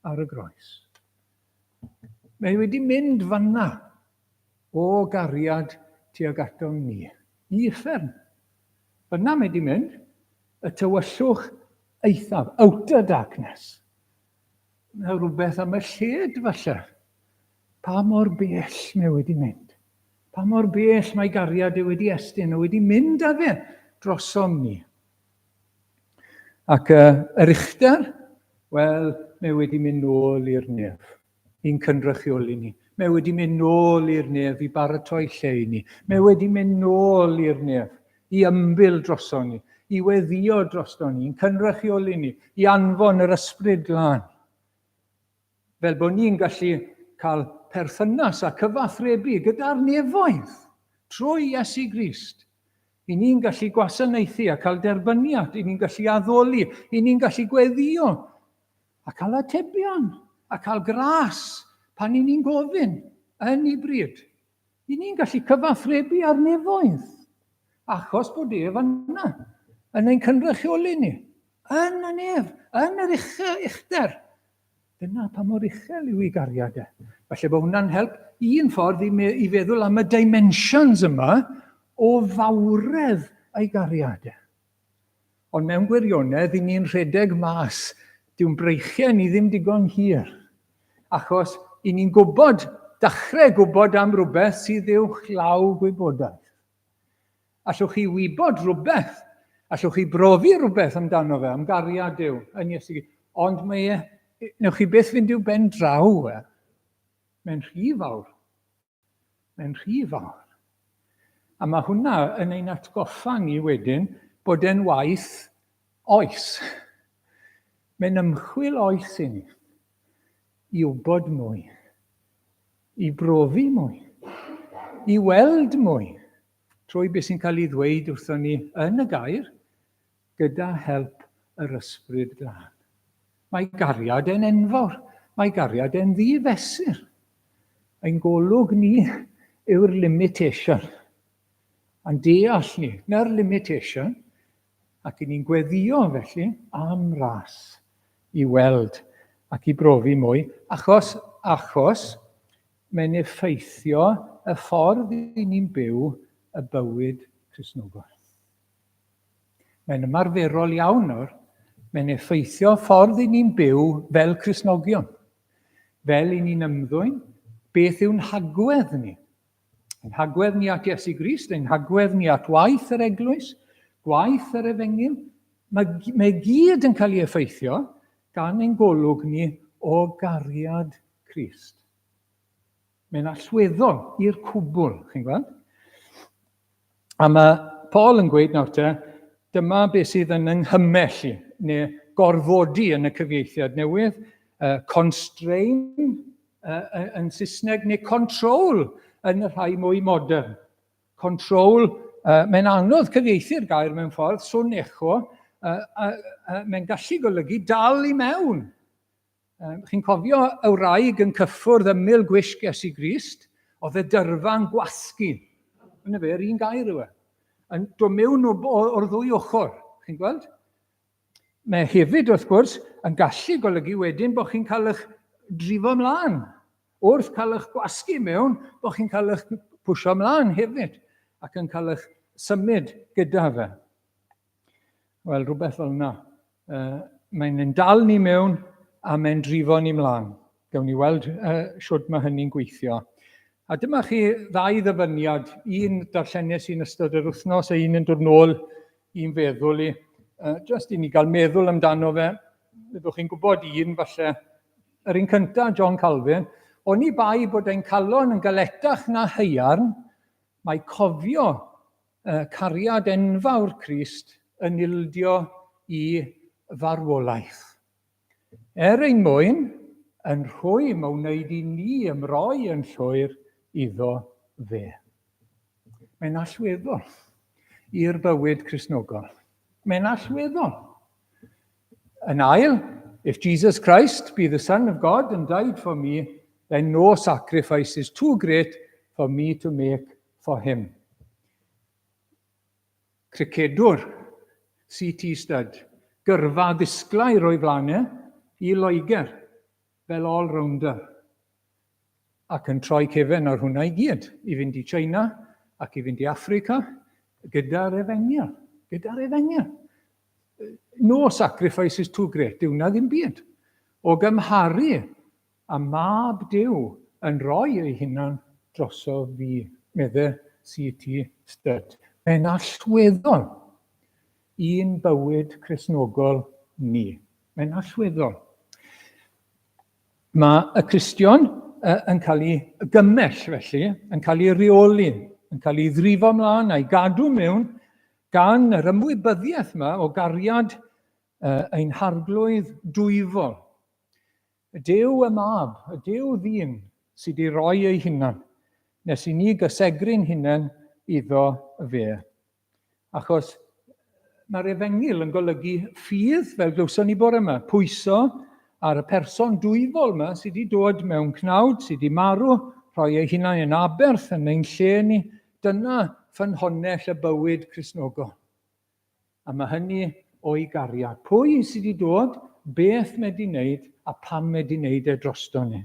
ar y groes. Mae wedi mynd fanna o gariad tuag ato ni. I uffern. Fanna mae wedi mynd y tywyllwch eithaf, out of darkness. Mae rhywbeth am y lled falle. Pa mor bell mae wedi mynd. Pa mor bell mae gariad wedi estyn, wedi mynd â fe drosom ni. Ac yr uchder, wel, mae wedi mynd nôl i'r nef, i'n cynrychioli ni. Mae wedi mynd nôl i'r nef i baratoi lle i ni. Mae wedi mynd nôl i'r nef i ymbil drosto ni, i weddio drosto ni, i'n cynrychioli ni, i anfon yr ysbryd glân. Fel bod ni'n gallu cael perthynas a cyfathrebu gyda'r nefoedd trwy Iesu Grist. I ni'n gallu gwasanaethu a cael derbyniad, i ni'n gallu addoli, i ni'n gallu gweddio, a cael atebion, a cael gras pan i ni'n gofyn yn ei bryd. I ni'n gallu cyfathrebu ar nefoedd, achos bod fanna, yn ein cynrychioli ni, yn y nef, yn yr uchder. Dyna pa mor uchel yw ei gariad e. Falle bod hwnna'n help un ffordd i feddwl am y dimensions yma, o fawredd ei gariad. Ond mewn gwirionedd, i ni'n rhedeg mas, diw'n breichiau ni ddim digon hir. Achos i ni'n gwybod, dechrau gwybod am rhywbeth sydd uwch law gwybodaeth. Allwch chi wybod rhywbeth, allwch chi brofi rhywbeth amdano fe, am gariad Duw, yn Iesu. Ond newch chi beth fynd i'w ben draw e. Mae'n rhy fawr. Mae'n rhy fawr. A mae hwnna yn ein atgoffa ni wedyn bod e'n waith oes. Mae'n ymchwil oes i ni. I wybod mwy. I brofi mwy. I weld mwy. Trwy beth sy'n cael ei ddweud wrthon ni yn y gair, gyda help yr ysbryd glân. Mae gariad e'n enfawr. Mae gariad e'n ddifesur. Ein golwg ni yw'r limitation. A'n deall ni, na'r limitation, ac i ni'n gweddio felly am ras i weld ac i brofi mwy, achos mae'n effeithio y ffordd i ni'n byw y bywyd Cristnogol. Mae'n ymarferol iawn nawr, mae'n effeithio ffordd i ni'n byw fel Cristnogion, fel i ni'n ymddwyn, beth yw'n hagwedd ni. Ein hagwedd ni at Iesu Grist, ein hagwedd ni at waith yr eglwys, gwaith yr efengyl, mae gyd yn cael ei effeithio gan ein golwg ni o gariad Crist. Mae'n allweddol i'r cwbl, chi'n gweld? A mae Paul yn gweud nawr te, dyma beth sydd yn ynghymmell i, neu gorfodi yn y cyfieithiad newydd, constrain yn Saesneg, neu control yn y rhai mwy modern. Control, mae'n anodd cyfieithu'r gair mewn ffordd, swn echo, mae'n gallu golygu dal i mewn. Chi'n cofio y wraig yn cyffwrdd ymyl gwisg Iesu Grist, oedd y dyrfa'n gwasgu. Yna fe, yr un gair yw e. Yn dod mewn o'r ddwy ochr, chi'n gweld? Mae hefyd, wrth gwrs, yn gallu golygu wedyn bod chi'n cael eich drifo ymlaen. Wrth cael eich gwasgu mewn, bod chi'n cael eich pwysio ymlaen hefyd, ac yn cael eich symud gyda fe. Wel, rhywbeth fel yna. Mae'n dal ni mewn, a mae'n drifo ni ymlaen. Gawn ni weld siwt mae hynny'n gweithio. A dyma chi ddau ddyfyniad, un darllenau sy'n ystod yr wythnos, a un yn dod nôl i'n feddwl i. Just i ni gael meddwl amdano fe, byddwch chi'n gwybod un falle, yr un cyntaf, John Calvin, o'n i bai bod ein calon yn galetach na haearn, mae cofio cariad enfawr Crist yn ildio i farwolaeth. Ein mwyn, yn rhwy mae wneud i ni ymroi yn llwyr iddo fe. Mae'n allweddol i'r bywyd Cristnogol. Mae'n allweddol. Yn ail, if Jesus Christ be the Son of God and died for me, then no sacrifice is too great for me to make for him. Cricedwr, C.T. Studd, gyrfa ddisglair o'i flanau i Loegr fel all-rounder ac yn troi cefn ar hwnna i gyd, i fynd i China ac i fynd i Affrica gyda'r Efengyl. No sacrifice is too great, dyw na ddim byd. O gymharu a mab Duw yn rhoi ei hunan droso fi, meddwl C.T. Studd. Mae'n allweddol un bywyd Cristnogol ni. Mae'n allweddol. Mae y Cristion yn cael ei gymell felly, yn cael ei reoli, yn cael ei ddrifo mlaen a'i gadw mewn gan yr ymwybyddiaeth yma o gariad ein harglwydd dwyfol. Y Duw y mab, y Duw ddyn sydd wedi rhoi ei hunan, nes i ni gysegru'n hunan iddo fe. Achos mae'r Efengyl yn golygu ffydd, fel glywson ni bore yma, pwyso ar y person dwyfol yma sydd wedi dod mewn cnawd, sydd wedi marw, rhoi ei hunan yn aberth yn ein lle ni. Dyna ffynhonnell y bywyd Cristnogol. A mae hynny o'i gariad. Pwy sydd wedi dod, beth mae wedi wneud a pam mae wedi wneud e drosto ni.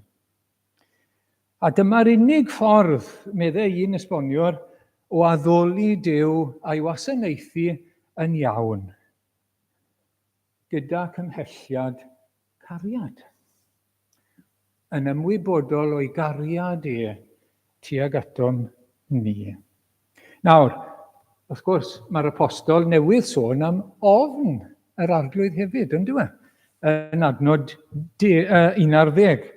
A dyma'r unig ffordd, meddai un esboniwr, o addoli Duw a'i wasanaethu yn iawn, gyda cymhelliad cariad. Yn ymwybodol o'i gariad tuag atom ni. Nawr, wrth gwrs, mae'r apostol newydd sôn am ofn yr arglwydd hefyd, yn dyw e? Yn adnod 11.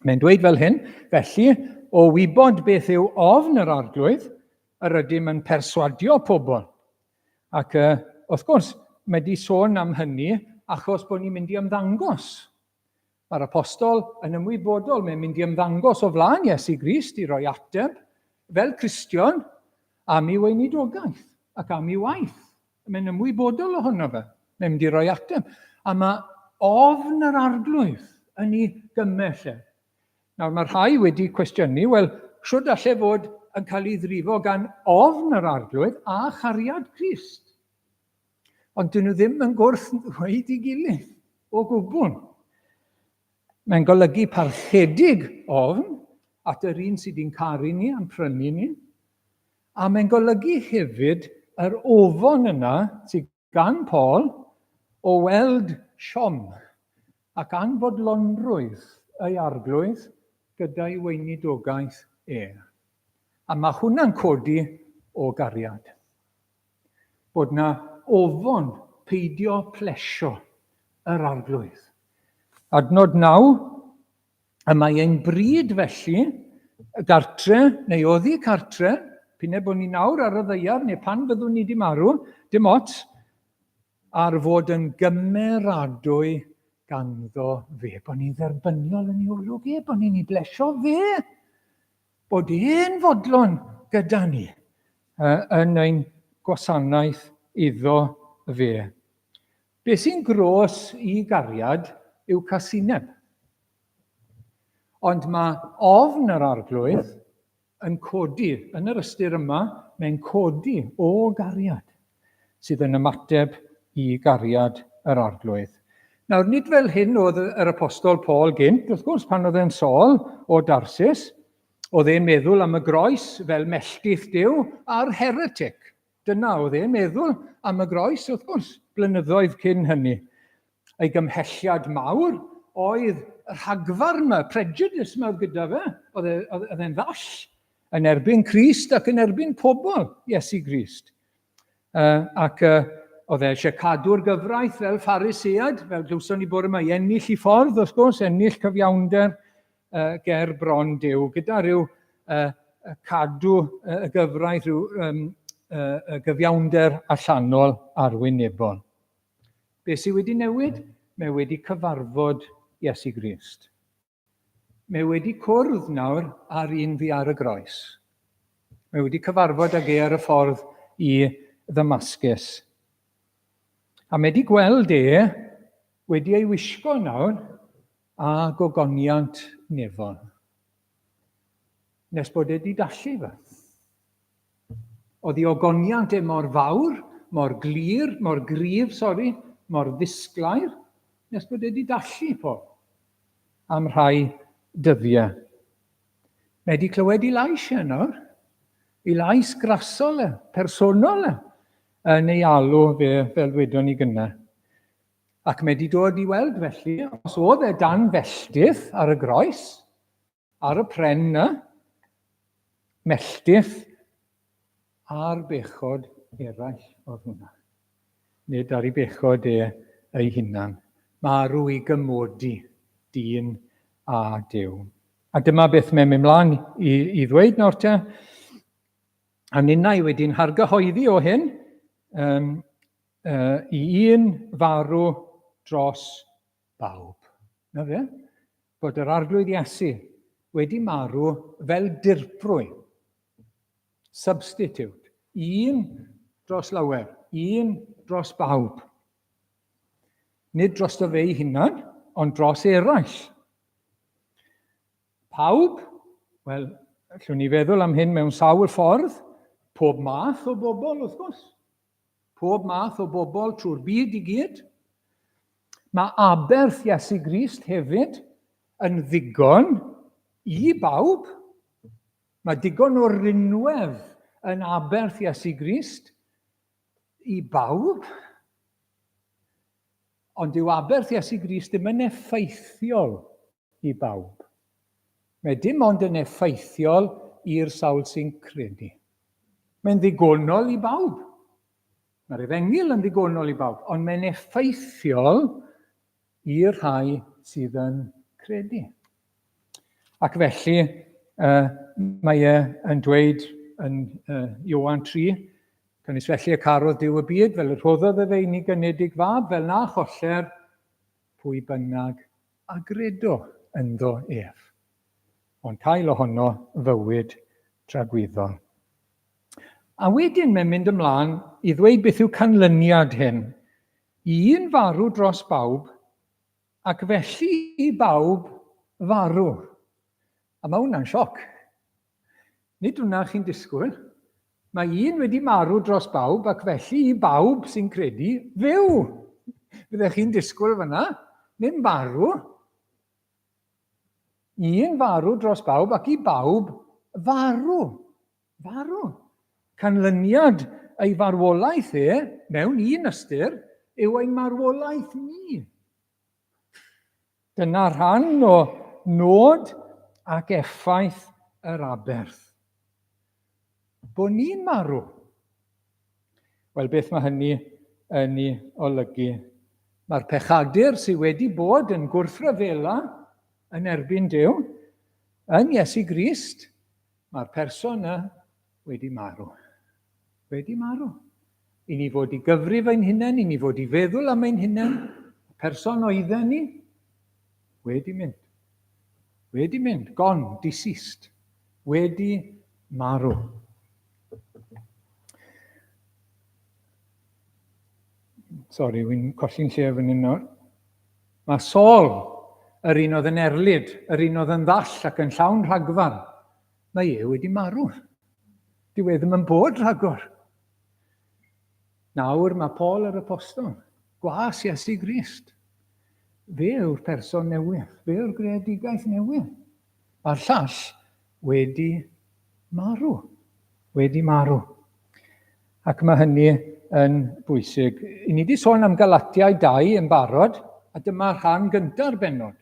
Mae'n dweud fel hyn, felly, o wybod beth yw ofn yr arglwydd, yr ydym yn perswadio pobl. Ac wrth gwrs, mae wedi sôn am hynny achos bod ni'n mynd i ymddangos. Mae'r apostol yn ymwybodol, mae'n mynd i ymddangos o flaen Iesu Grist i roi ateb fel Cristion am ei weinidogaeth ac am ei waith. Mae'n ymwybodol ohono fe. Mae'n mynd i roi ateb. A mae ofn yr arglwydd yn ei gymell e. Nawr, mae rhai wedi cwestiynu, wel, siwrd allai fod yn cael ei ddrifo gan ofn yr arglwydd a chariad Crist. Ond dyn nhw ddim yn gwrth dweud i gilydd o gwbl. Mae'n golygu parchedig ofn at yr un sydd wedi'n caru ni a'n prynu ni. A mae'n golygu hefyd yr ofon yna sydd gan Paul o weld siom ac anfodlonrwydd ei arglwydd gyda'i weinidogaeth A mae hwnna'n codi o gariad. Bod na ofon peidio plesio yr arglwydd. Adnod 9, a mae ein bryd felly, gartre, neu oddi cartre, pinne bod ni nawr ar y ddeiar, neu pan byddwn ni wedi marw, dim ots, ar fod yn gymeradwy ganddo fe. Bod ni'n dderbyniol yn ei olwg bod ni'n ei blesio fe. Bod e'n fodlon gyda ni yn ein gwasanaeth iddo fe. Be sy'n gros i gariad yw casineb. Ond mae ofn yr arglwydd yn codi, yn yr ystyr yma, mae'n codi o gariad sydd yn ymateb i gariad yr arglwydd. Nawr, nid fel hyn oedd yr apostol Paul gynt, wrth gwrs pan oedd e'n Saul o Darsus, oedd e'n meddwl am y groes fel melltith Duw a'r heretic. Dyna oedd e'n meddwl am y groes, wrth gwrs, blynyddoedd cyn hynny. Ei gymhelliad mawr oedd y rhagfar yma, prejudice yma gyda fe, oedd e'n ddall yn erbyn Crist ac yn erbyn pobl Iesu Grist. Ac Oedd eisiau cadw'r gyfraith fel Pharisead, fel glwson ni bore yma, i ennill I ffordd, wrth gwrs, ennill cyfiawnder ger bron Duw, gyda rhyw cadw y gyfraith, rhyw gyfiawnder allanol arwynebol. Be sydd wedi newid? Mae wedi cyfarfod Iesu Grist. Mae wedi cwrdd nawr ar un fi ar y groes. Mae wedi cyfarfod ag ar y ffordd I Ddamascus. A mae wedi gweld wedi ei wisgo nawr a gogoniant nefol. Nes bod wedi dallu fe. Oedd ei ogoniant mor fawr, mor glir, mor gryf, mor ddisglair, nes bod wedi dallu po am rhai dyddiau. Mae wedi clywed ei lais nawr, ei lais grasol personol yn ei alw fe fel wedon ni gynna. Ac mae wedi dod I weld felly, os oedd dan felltith ar y groes, ar y pren melltith a'r bechod eraill oedd hwnna. Nid ar ei bechod ei hunan. Marw I gymodi dyn a Duw. A dyma beth mae'n mynd mlaen I ddweud nawr te. A ninnau wedi'n hargyhoeddi o hyn I un farw dros bawb. Na fe? Bod yr arglwydd Iesu wedi marw fel dirprwy. Substitute. Un dros lawer. Un dros bawb. Nid dros dy fe ei hunan, ond dros eraill. Pawb, wel, allwn ni feddwl am hyn mewn sawl ffordd, pob math o bobl, wrth gwrs. Pob math o bobl trwy'r byd I gyd. Mae aberth Iesu Grist hefyd yn ddigon I bawb. Mae digon o rinwedd yn aberth Iesu Grist I bawb. Ond dyw aberth Iesu Grist ddim yn effeithiol I bawb. Mae dim ond yn effeithiol i'r sawl sy'n credu. Mae'n ddigonol I bawb. Mae'r Efengyl yn ddigonol I bawb, ond mae'n effeithiol i'r rhai sydd yn credu. Ac felly, mae yn dweud yn Ioan 3, cynnes felly y carodd Duw y byd, fel y rhoddodd y fe unig gynedig fab, fel na choller pwy bynnag a gredo ynddo ef. Ond cael ohono fywyd tragwyddol. A wedyn mae'n mynd ymlaen I ddweud beth yw canlyniad hyn. Un farw dros bawb, ac felly I bawb farw. A mae hwnna'n sioc. Nid hwnna chi'n disgwyl. Mae un wedi marw dros bawb, ac felly I bawb sy'n credu, fyw. Byddech chi'n disgwyl fyna, ddim farw. Un farw dros bawb, ac I bawb farw. Farw. Canlyniad ei farwolaeth mewn un ystyr, yw ein marwolaeth ni. Dyna rhan o nod ac effaith yr aberth. Bod ni'n marw. Wel, beth mae hynny yn ei olygu? Mae'r pechadur sydd wedi bod yn gwrthryfela yn erbyn Duw, yn Iesu Grist, mae'r person wedi marw. Wedi marw. I ni fod I gyfrif ein hunain, I ni fod I feddwl am ein hunain, person oedden ni, wedi mynd. Wedi mynd, gone, deceased. Wedi marw. Sori, wy'n colli'n lle fan hyn nawr. Mae Saul, yr un oedd yn erlyd, yr un oedd yn ddall ac yn llawn rhagfan, mae wedi marw. Dyw ddim yn bod rhagor. Nawr mae Paul yr apostol, gwas Iesu Grist. Fe yw'r person newydd, fe yw'r greadigaeth newydd. A'r llall wedi marw. Wedi marw. Ac mae hynny yn bwysig. I ni wedi sôn am Galatiau 2 yn barod, a dyma rhan gyntaf benod.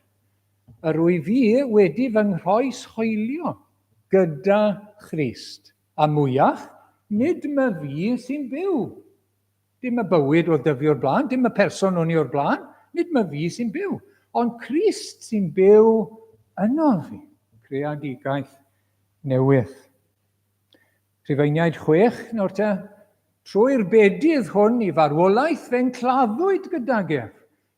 Yr wyf fi wedi fy nghoes hoelio gyda Christ. A mwyach, nid mae fi sy'n byw, Dim y bywyd oedd dyfu o'r blaen, dim y person o'n i o'r blaen, nid mae fi sy'n byw. Ond Crist sy'n byw yno fi. Creadigaeth newydd. Rhufeiniaid 6, nawr te, trwy'r bedydd hwn i farwolaeth fe'n claddwyd gydag ef.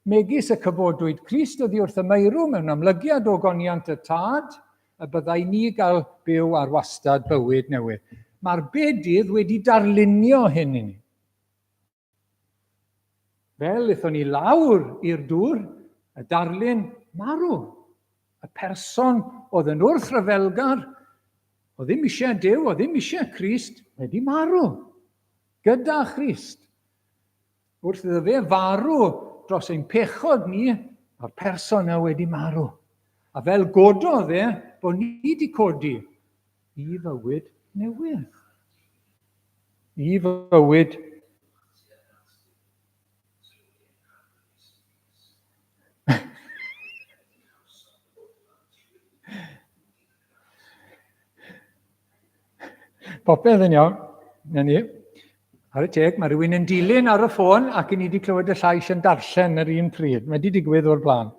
Megis y cyfodwyd Crist oddi wrth y meirw mewn amlygiad o goniant y tad, y byddai ni gael byw ar wastad bywyd newydd. Mae'r bedydd wedi darlunio hyn i ni. Fel eithon ni lawr i'r dŵr, y darlun marw. Y person oedd yn wrthryfelgar, oedd ddim eisiau Duw, oedd ddim eisiau Crist, wedi marw. Gyda Crist. Wrth iddo fe farw dros ein pechod ni, a'r person yna wedi marw. A fel gododd e, bod ni wedi codi i fywyd newydd. I fywyd popeth yn iawn. Na ni. Ar y teg, mae rhywun yn dilyn ar y ffôn ac i ni wedi clywed y llais yn darllen yr un pryd. Mae wedi digwydd o'r blaen.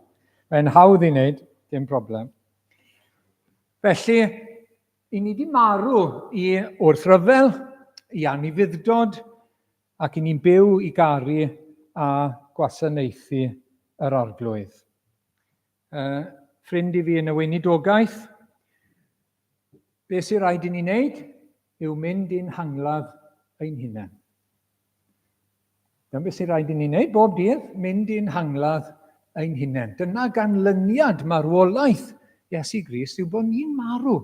Mae'n hawdd i wneud, dim problem. Felly, i ni wedi marw i wrthryfel, i anifuddod, ac i ni'n byw i garu a gwasanaethu yr arglwydd. Ffrind i fi yn y weinidogaeth, beth sy'n rhaid i ni wneud yw mynd i'n hangladd ein hunain. Dyna beth sy'n rhaid i ni wneud bob dydd, mynd i'n hangladd ein hunain. Dyna ganlyniad marwolaeth Iesu Grist yw bod ni'n marw.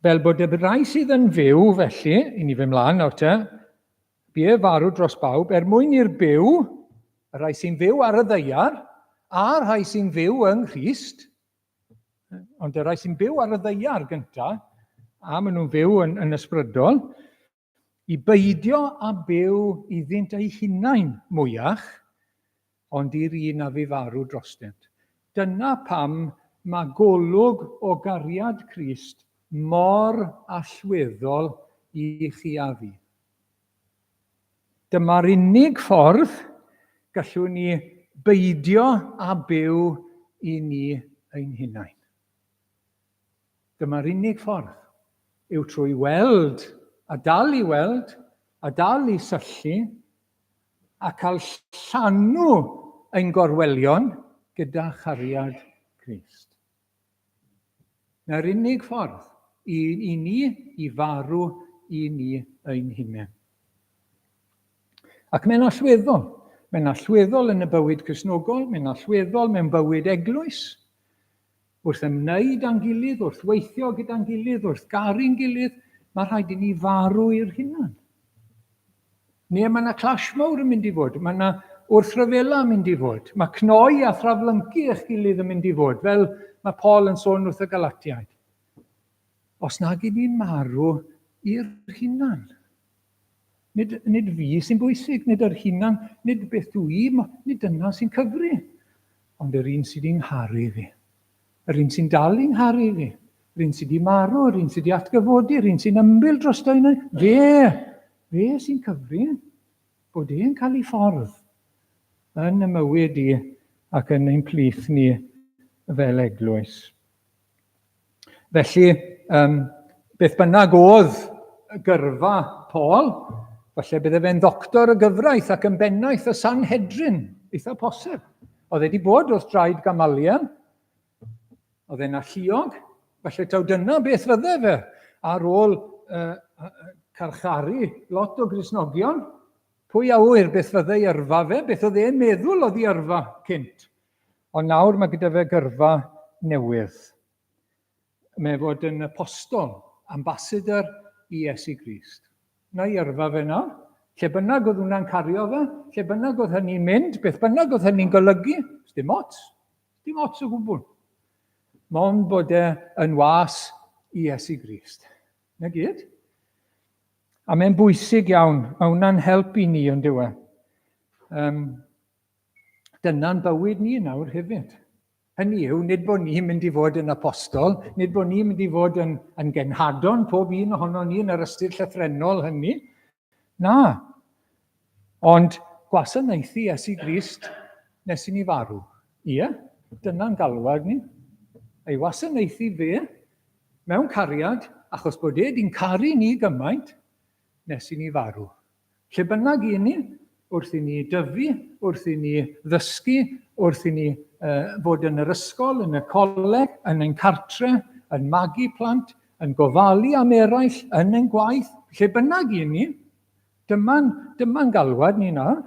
Fel bod y rai sydd yn fyw felly, i ni fy mlaen nawr te, bu e farw dros bawb mwyn i'r byw, y rai sy'n fyw ar y ddeiar, a'r rai sy'n fyw yng Nghrist, ond y rai sy'n byw ar y ddeiar gyntaf, a maen nhw'n fyw yn ysbrydol, i beidio a byw iddynt eu hunain mwyach, ond i'r un a fi farw drosdynt. Dyna pam mae golwg o gariad Crist mor allweddol i chi a fi. Dyma'r unig ffordd gallwn ni beidio a byw i ni ein hunain. Dyma'r unig ffordd yw trwy weld, a dal i weld, a dal i syllu, a cael llanw ein gorwelion gyda chariad Crist. Na'r unig ffordd i ni i farw i ni ein hunain. Ac mae'n allweddol. Mae'n allweddol yn y bywyd Cristnogol, mae'n allweddol mewn bywyd eglwys, wrth ymwneud â'n gilydd, wrth weithio gyda'n gilydd, wrth garu'n gilydd, mae rhaid i ni farw i'r hunain. Neu mae yna clash mawr yn mynd i fod, mae yna wrthryfela yn mynd i fod, mae cnoi a thraflyngu eich gilydd yn mynd i fod, fel mae Paul yn sôn wrth y Galatiaid. Os nag i ni'n marw i'r hunain. Nid fi sy'n bwysig, nid yr hunain, nid beth dwi, nid dyna sy'n cyfri. Ond yr un sydd i'n ngharu fi. Yr un sy'n dal i'n ngharu fi. Yr un sydd i marw, yr un sydd i atgyfodi, yr un sy'n ymbil dros dyn fe sy'n cyfri bod e'n cael ei ffordd yn y mywyd i ac yn ein plith ni fel eglwys. Felly, beth bynnag oedd gyrfa Paul, falle bydde fe'n ddoctor y gyfraith ac yn bennaeth y Sanhedrin, eitha posib. Oedd wedi bod wrth draed Gamaliel, oedd e'n alluog, falle taw dyna beth fydde fe ar ôl carcharu lot o Gristnogion. Pwy a wyr beth fydde ei yrfa fe, beth oedd e'n meddwl oedd ei yrfa cynt. Ond nawr mae gyda fe gyrfa newydd. Mae fod yn apostol, ambassador i Iesu Grist. Na i yrfa fe nawr, lle bynnag oedd hwnna'n cario fe, lle bynnag oedd hynny'n mynd, beth bynnag oedd hynny'n golygu, dim ots o gwbl. Mond bod yn was i Iesu Grist. Na gyd. A mae'n bwysig iawn, mae hwnna'n help i ni yn diwedd. Dyna'n bywyd ni nawr hefyd. Hynny yw, nid bod ni'n mynd i fod yn apostol, nid bod ni'n mynd i fod yn genhadon, pob un ohono ni yn yr ystyr llythrenol hynny, Na. Ond gwasanaethu Iesu Grist nes I ni farw. Ie, dyna'n galwad ni. Ei wasanaethu fe mewn cariad, achos bod di'n caru ni gymaint, nes I ni farw. Lle bynnag I ni, wrth I ni dyfu, wrth I ni ddysgu, wrth I ni fod yn yr ysgol, yn y coleg, yn ein cartre, yn magu plant, yn gofalu am eraill, yn ein gwaith, lle bynnag I ni, dyma'n galwad ni nawr,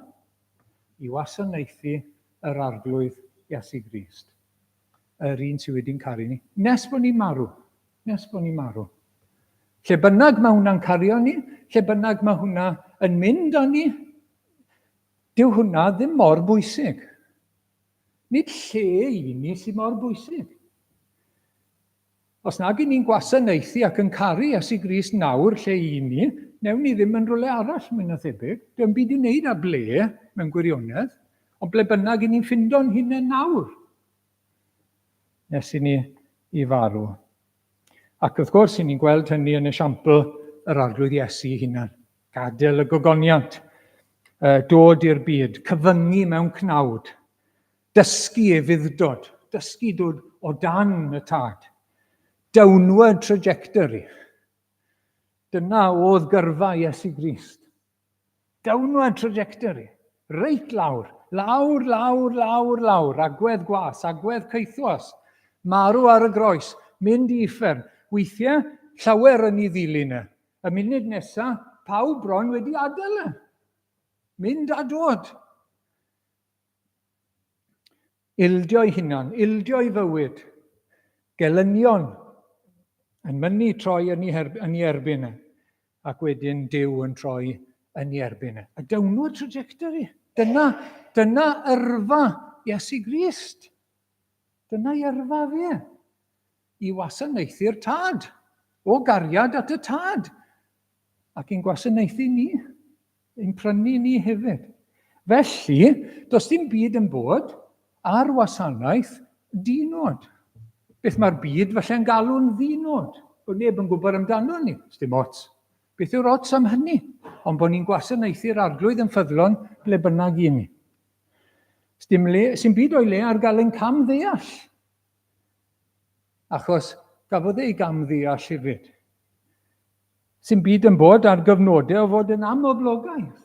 I wasanaethu yr arglwydd Iesu Grist. Yr un sydd wedi'n caru ni. Nes bod ni'n marw. Nes bod ni'n marw. Lle bynnag mae hwnna'n cario ni, lle bynnag mae hwnna yn mynd â ni, dyw hwnna ddim mor bwysig. Nid lle I ni sydd mor bwysig. Os nag I ni'n gwasanaethu ac yn caru Iesu Grist nawr lle I ni, newn ni ddim yn rhywle arall mewn y thebyg. Dwi'n byd I wneud â ble mewn gwirionedd, ond ble bynnag I ni'n ffindo'n hunain nawr. Nes I ni I farw. Ac wrth gwrs, I ni'n gweld hynny yn esiampl yr arglwydd Iesu I hunain. Gadael y gogoniant, dod i'r byd, cyfyngu mewn cnawd, dysgu efuddod, dysgu dod o dan y tad, downward trajectory. Dyna oedd gyrfa Iesu Grist. Downward trajectory. Reit lawr. Lawr, lawr, lawr, lawr. Agwedd gwas, agwedd ceithwas. Marw ar y groes. Mynd I uffern. Weithiau, llawer yn ei ddilyn e. Y munud nesaf, pawb bron wedi adael e. Mynd a dod. Ildio'i hunan, ildio'i fywyd. Gelynion yn mynnu troi yn ei erbyn e. Ac wedyn Duw yn troi yn ei erbyn e. A downward trajectory. Dyna yrfa Iesu Grist. Dyna yrfa fe. I wasanaethu'r tad. O gariad at y tad. Ac i'n gwasanaethu ni. I'n prynu ni hefyd. Felly, does dim byd yn bod ar wasanaeth dinod. Beth mae'r byd falle'n galw'n ddinod. Bod neb yn gwybod amdano ni. Dim ots. Beth yw'r ots am hynny? Ond bod ni'n gwasanaethu'r arglwydd yn ffyddlon ble bynnag I ni. Sy'n byd o'i le ar gael ein cam ddeall. Achos gafodd ei gam ddeall hefyd. Sy'n byd yn bod ar gyfnodau o fod yn amoblogaeth.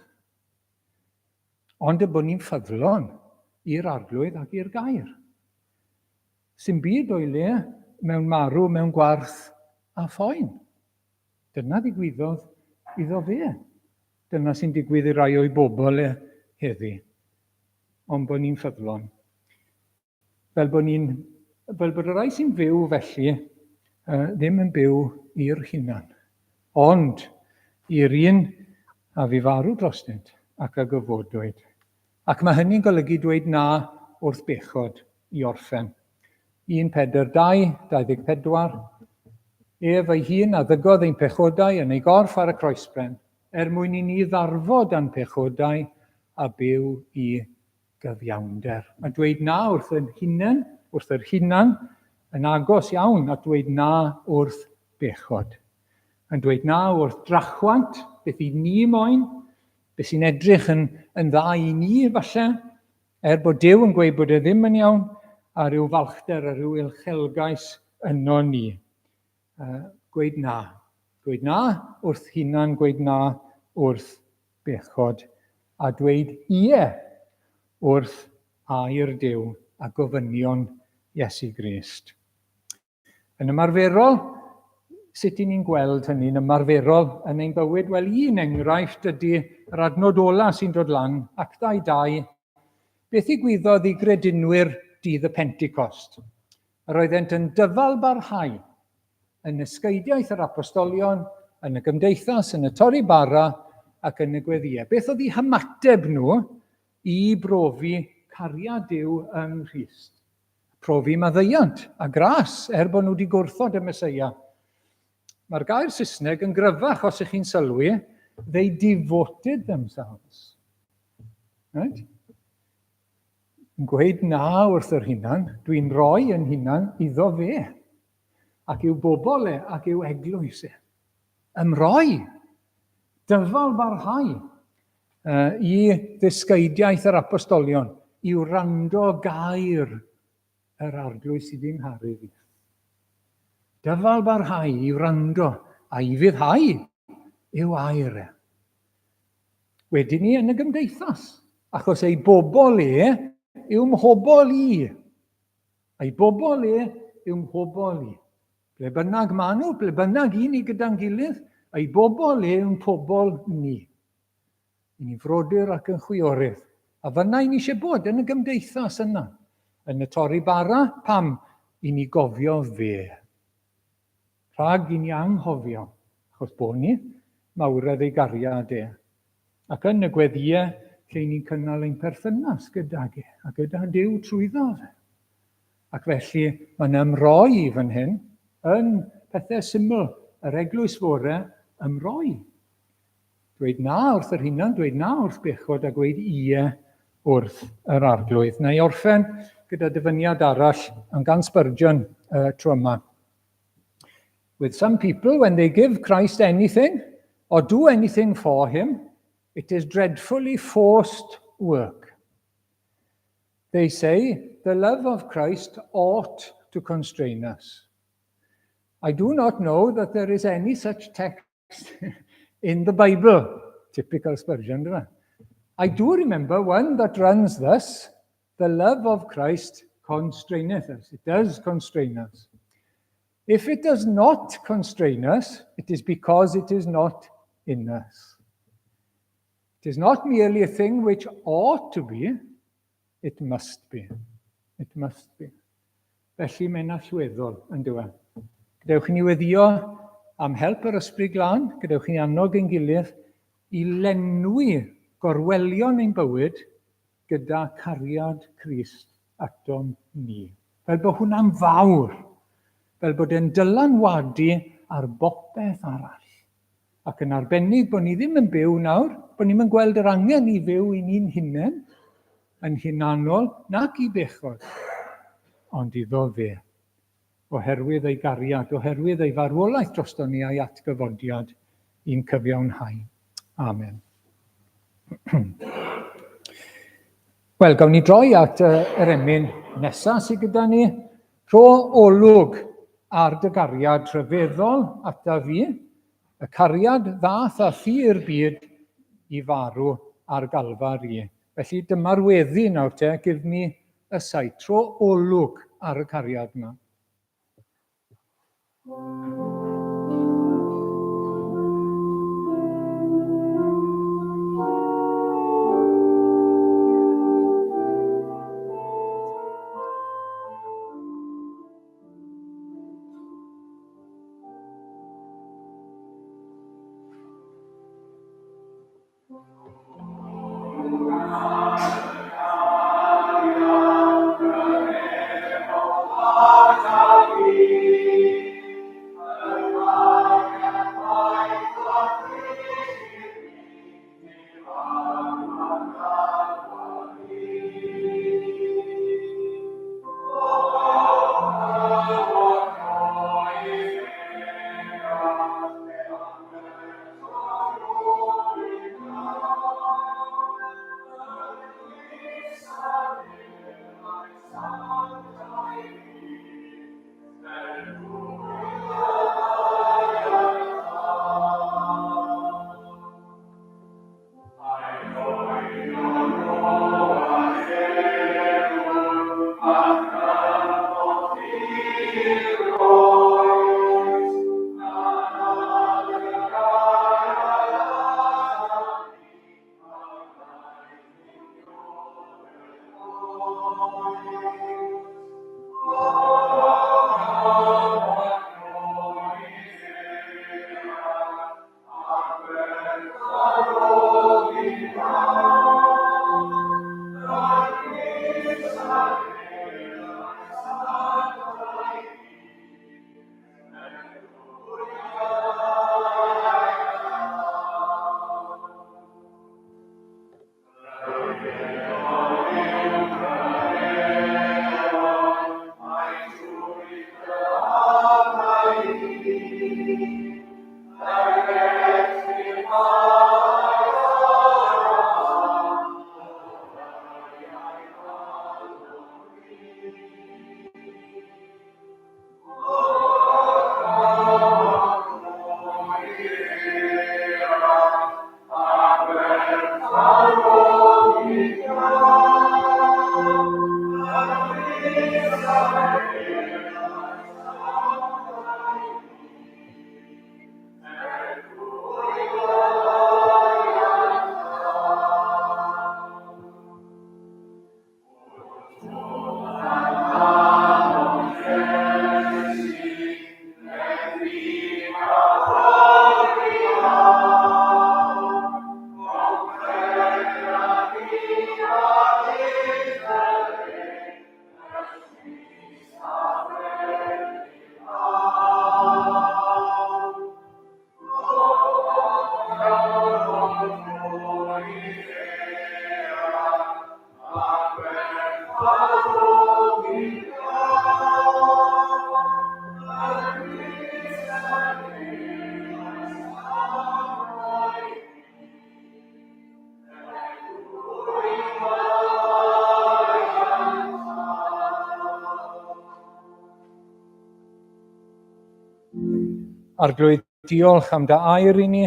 Ond y bod ni'n ffyddlon i'r arglwydd ac i'r gair. Sy'n byd o'i le mewn marw, mewn gwarth a phoen. Dyna ddigwyddodd iddo fe. Dyna sy'n digwydd I rai o'i bobl heddi. Ond bod ni'n ffyddlon. Fel bod y rai sy'n fyw felly ddim yn byw i'r hunan. Ond i'r un a fi farw drostynt ac a gyfodwyd. Ac mae hynny'n golygu dweud na wrth bechod I orffen. 1:42, Ef ei hun a ddygodd ein pechodau yn ei gorff ar y croesbren, mwyn I ni ddarfod a'n pechodau a byw I gyfiawnder. Mae dweud na wrth yr hunan, yn agos iawn at dweud na wrth bechod. Yn dweud na wrth drachwant, beth I ni moyn, beth sy'n edrych yn dda I ni falle, bod Duw yn gweud bod e ddim yn iawn, a ryw falchder, a ryw ilchelgais yno ni. Gweud na. Gweud na wrth hunan, gweud na wrth bechod, a dweud ie wrth air Duw a gofynion Iesu Grist. Yn ymarferol, sut I ni'n gweld hynny'n ymarferol yn ein bywyd? Wel, un enghraifft ydy yr adnod ola sy'n dod lan, Actau 2, beth ddigwyddodd I gredinwyr dydd y Pentecost. Yr oeddent yn dyfalbarhau yn ysgeidiaeth yr apostolion, yn y gymdeithas, yn y torri bara ac yn y gweddiau. Beth oedd eu hymateb nhw I brofi cariad Duw yng Nghrist? Profi maddeuant a gras, bod nhw wedi gwrthod y Meseia. Mae'r gair Saesneg yn gryfach os ych chi'n sylwi, they devoted themselves. Right? Yn gweud na wrth yr hunan, dwi'n rhoi yn hunan iddo fe, ac i'w bobl ac i'w eglwys e. Ymroi. Dyfalbarhau i ddysgeidiaeth yr apostolion i wrando gair yr arglwydd sydd i'n ngharu fi. Dyfalbarhau i wrando a i fyddhau yw air e. Wedyn ni yn y gymdeithas, achos ei bobl yw mhobol i. Ei bobl yw mhobol i. Ble bynnag maen nhw, ble bynnag i ni gyda'n gilydd, ei bobl yw'n pobl ni. I ni frodyr ac yn chwiorydd. A fyna i ni eisiau bod yn y gymdeithas yna. Yn y torri bara, pam? I ni gofio fe. Rhag i ni anghofio, achos bod ni mawredd ei gariad e. Ac yn y gweddiau, lle ni'n cynnal ein perthynas gyda ge, a gyda Duw trwyddo fe. Ac felly, mae'n ymroi fan hyn, yn pethau syml, yr eglwys fore, ymroi. Dweud na wrth yr hunan, dweud na wrth bechod, a gweud ie wrth yr arglwydd. Na i orffen gyda dyfyniad arall yn gan Spurgeon tro yma. With some people, when they give Christ anything, or do anything for him, it is dreadfully forced work. They say, the love of Christ ought to constrain us. I do not know that there is any such text in the Bible. Typical Spurgeon, right? I do remember one that runs thus, the love of Christ constraineth us. It does constrain us. If it does not constrain us, it is because it is not in us. It is not merely a thing which ought to be, it must be. It must be. Felly mae'n allweddol yn diwedd. Gadewch ni weddio am help yr ysbryd glân, gadewch ni annog ein gilydd i lenwi gorwelion ein bywyd gyda cariad Crist atom ni. Fel bod hwnna'n fawr, fel bod e'n dylanwadu ar bopeth arall. Ac yn arbennig bod ni ddim yn byw nawr, bod ni'n gweld yr angen i fyw i ni'n hunain, yn hunanol, nac i bechod, ond iddo fe. Oherwydd ei gariad, oherwydd ei farwolaeth drosto ni a'i atgyfodiad i'n cyfiawnhau. Amen. Wel, gawn ni droi at yr emyn nesaf sydd gyda ni. Rho olwg ar dy gariad rhyfeddol ata fi, y cariad ddath a thi i'r byd i farw ar galfari. Felly dyma'r weddi nawr te, give me a sight. Rho olwg ar y cariad yma. Arglwydd, diolch am dy air i ni,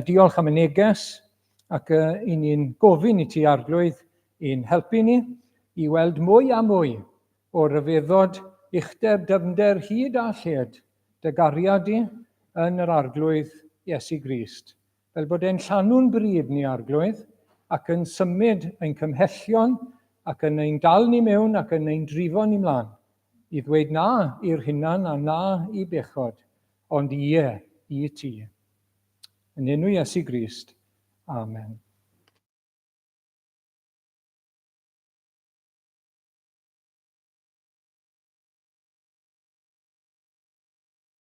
diolch am y neges, ac i ni'n gofyn i ti, Arglwydd, i'n helpu ni i weld mwy a mwy o ryfeddod uchder, dyfnder, hyd a lled, dy gariad i yn yr Arglwydd Iesu Grist. Fel bod e'n llanw'n bryd ni, Arglwydd, ac yn symud ein cymhellion, ac yn ein dal ni mewn, ac yn ein drifo ni mlaen, i ddweud na i'r hunan a na i bechod, ond ie i ti. Yn enw Iesu Grist. Amen.